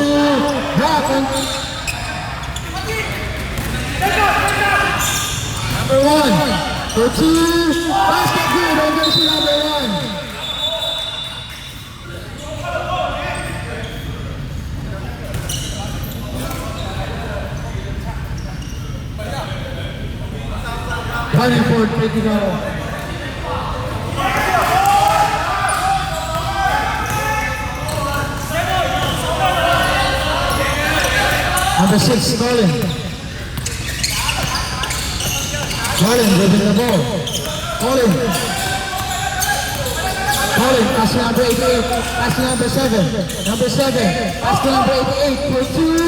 Drop and number 1. For 2. Basket good on jersey number 1. Running for critical. Number 6, Colin. Colin dribbling the ball. Colin. Colin, pass to number 88. Pass to number 7. Number 7. Pass to number 88 for 2.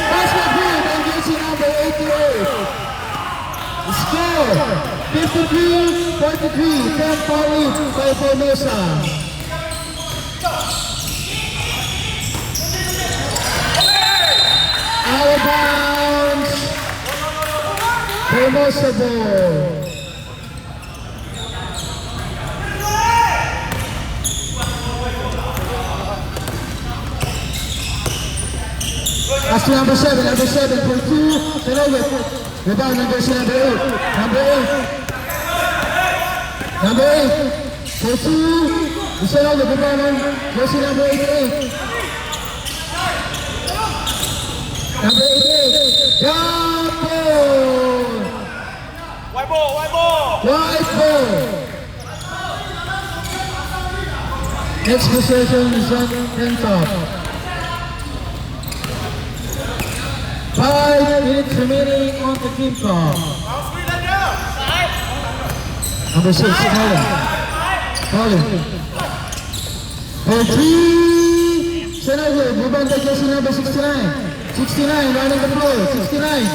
Basket good and jersey number 88. Score 53-43, 10-point lead by Hermosa. Out of bounds. Hermosa ball. That's number 7 for 2. Turnover. Rebound on jersey number 8. Number 8. For 2. Turnover. Rebound on jersey number 88. Number 88. Jump ball. White ball, white ball. White ball. Next possession is on top. 5 minutes remaining on the team clock. Number 6, Colin. For 3. Senator, move on to jersey number 69. 69, running the floor. 69.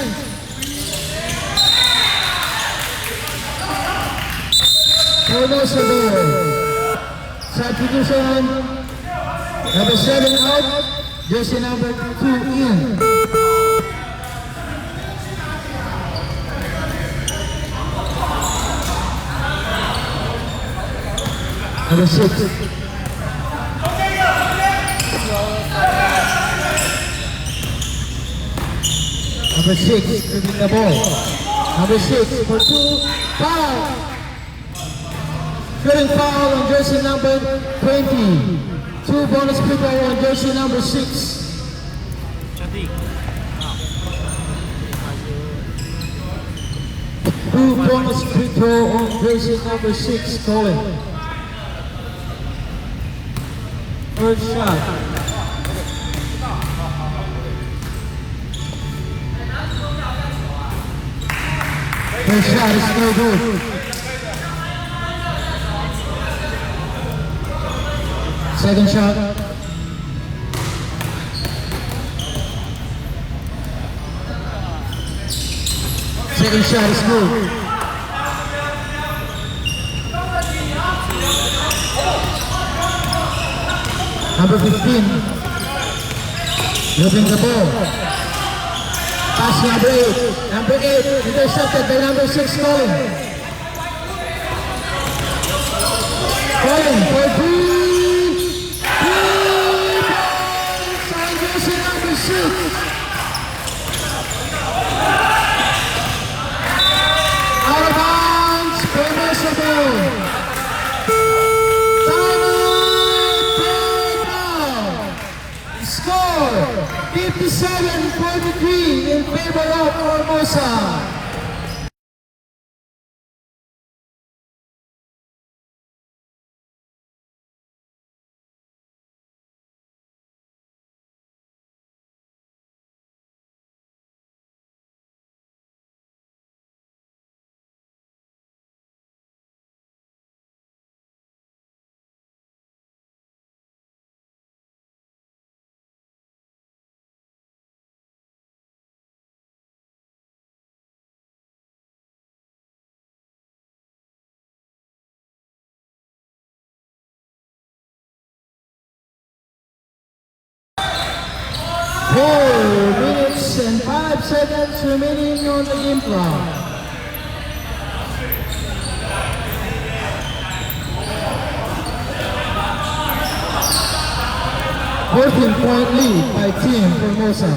Hermosa ball. Substitution. Number 7 out. Jersey number 2 in. Number 6. Number 6, dribbling the ball. Number 6 for 2. Foul. Getting foul on jersey number 20. 2 bonus free throw on jersey number 6. Two bonus free throw on jersey number 6, Colin. First shot. First shot is no good. Second shot. Second shot is good. Number 15. Moving the ball. Pass number 8. Number 8 intercepted by number 6, Colin. Colin for 3. 3 points on jersey number 6. Out of bounds, Hermosa ball. Score 57-43 in favor of Hermosa. 4 minutes and 5 seconds remaining on the game clock. 14-point lead by Team Formosa.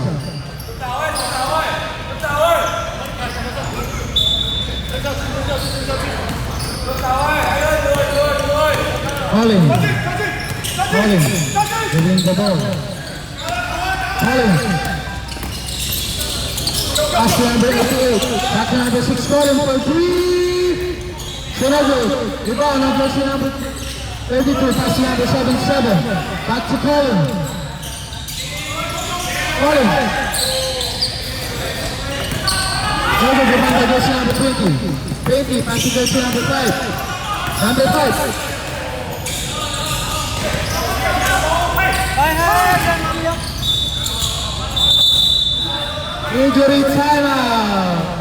Colin, giving the ball. Colin, pass to number 88, back to number 6, Colin for 3. Sinogo, rebound on jersey number 32, pass to number 77, back to Colin. Colin. Sinogo, rebound on jersey number 20, pass to jersey number 5, number 5. Injury timeout.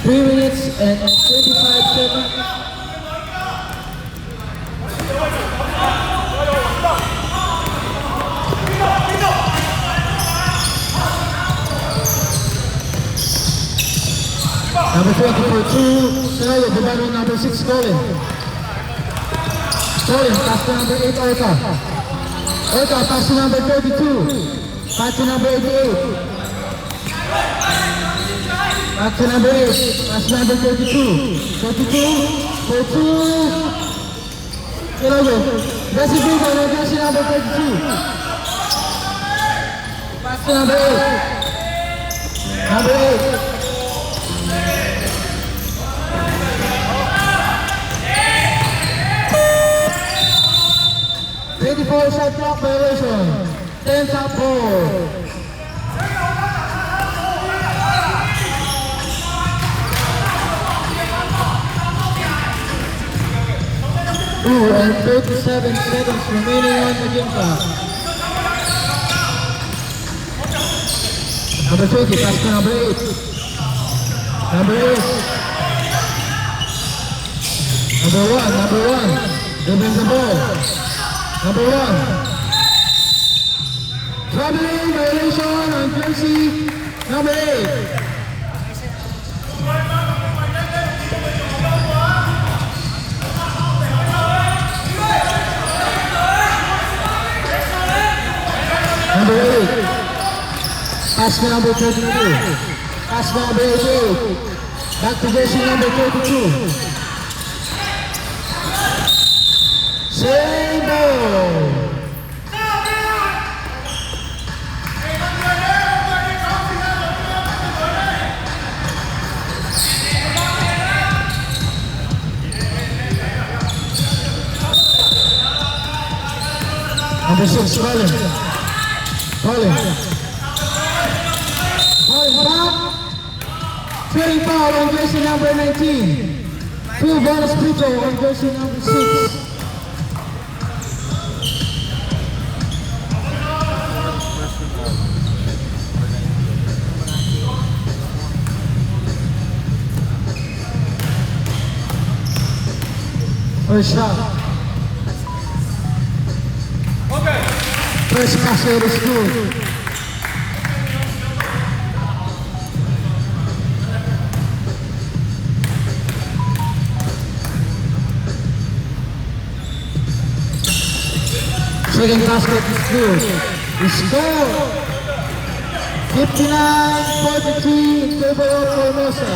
Three minutes and 35 seconds. Number 24, 2, Sarayo, Gubano, number 6, Colin. Colin, pass to number 8, Orca. Orca, pass to number 32. Pass to number 88. Back to number 8, pass to number 32. 32, 42. Jesse Bieber, jersey number 32. Pass to number 8. Number 8. 24 shot clock violation. 10 top 4. And 37 seconds remaining on the game clock. Number 20, pass to number 8. Number 8. Number 1. Dribbling the ball. Number 1. Traveling violation on jersey number 8. Number 8. Pass to number 32. Pass to number 88. Back to jersey number 32. Same ball. Number 6, Colin. Back. Trading foul on jersey number 19. 2 bonus free throw on jersey number 6. First shot. First pass is good. Second basket is good. We score. 59-43 in favor of Formosa.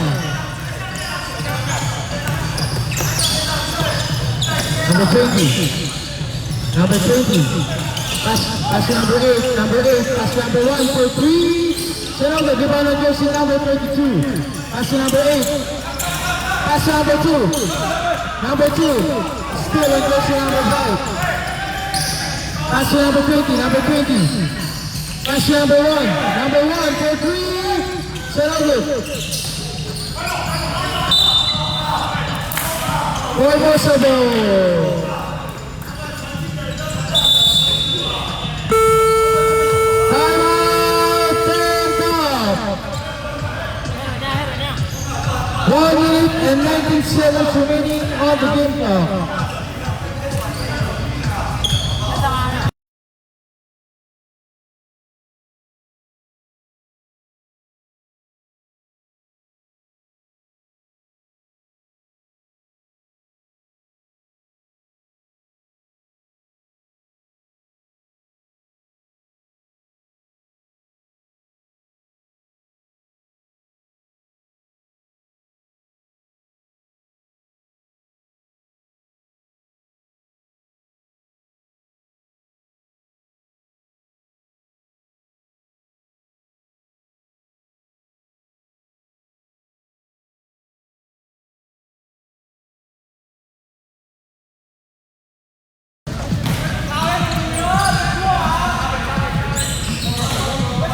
Number 20. Pass number 8. Pass number 1 for 3. Senoga, rebound on jersey number 22. Pass number 8. Pass number 2. Number 2. Still on jersey number 5. Pass number 20. Pass number 1. Number 1 for 3. Senoga. Formosa ball. Timeout, time up. 1 minute and 19 seconds remaining on the game clock.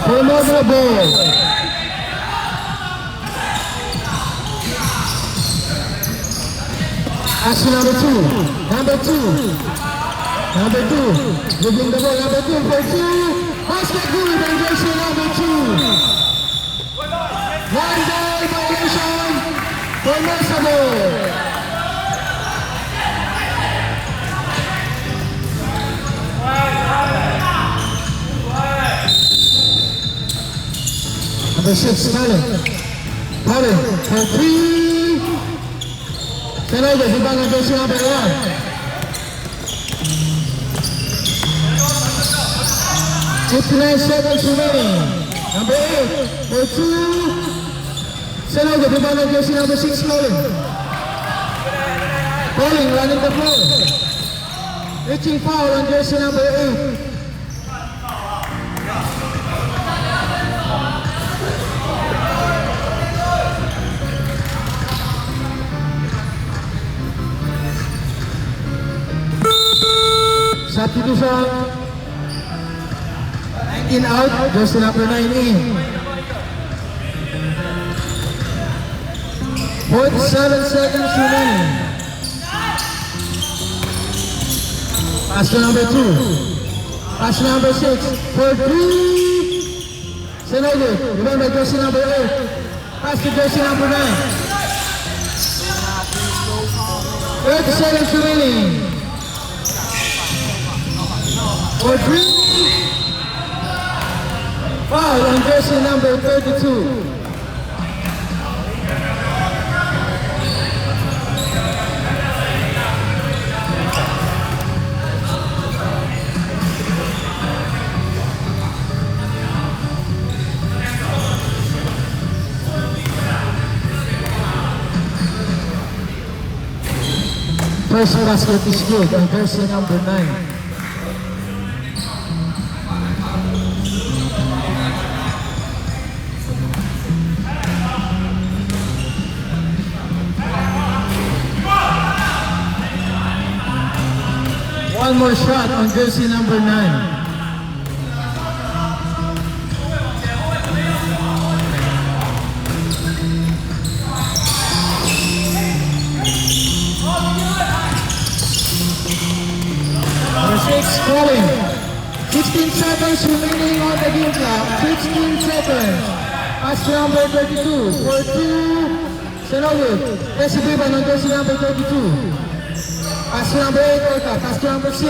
Formosa ball. Action number 2. Dribbling the ball, number 2 for 2. Basket good on jersey number 2. 1 goal violation. Formosa ball. Number 6, Colin for 3. Senoga, rebound on jersey number 1. Fifty-nine seconds remaining. Number 8 for 2. Senoga, rebound on jersey number 6, Colin running the floor. Reaching foul on jersey number 8. Substitution. 19 out, jersey number 9 in. 47 seconds remaining. Pass to number 2. Pass to number 6 for 3. Senoga, remember jersey number 8. Pass to jersey number 9. 30 seconds remaining. For 3. Foul on jersey number 32. First basket is good on jersey number 9. One more shot on jersey number 9. Number 6 falling. 16 seconds remaining on the game clock. 16 seconds. Pass to number 32 for 2. Sanowood. Jesse Biban on jersey number 32. Pass to number 8, Orca. Pass to number 6.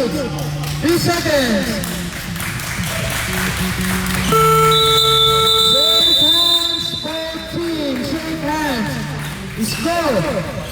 3 seconds. Shake hands, both teams. Shake hands. Score.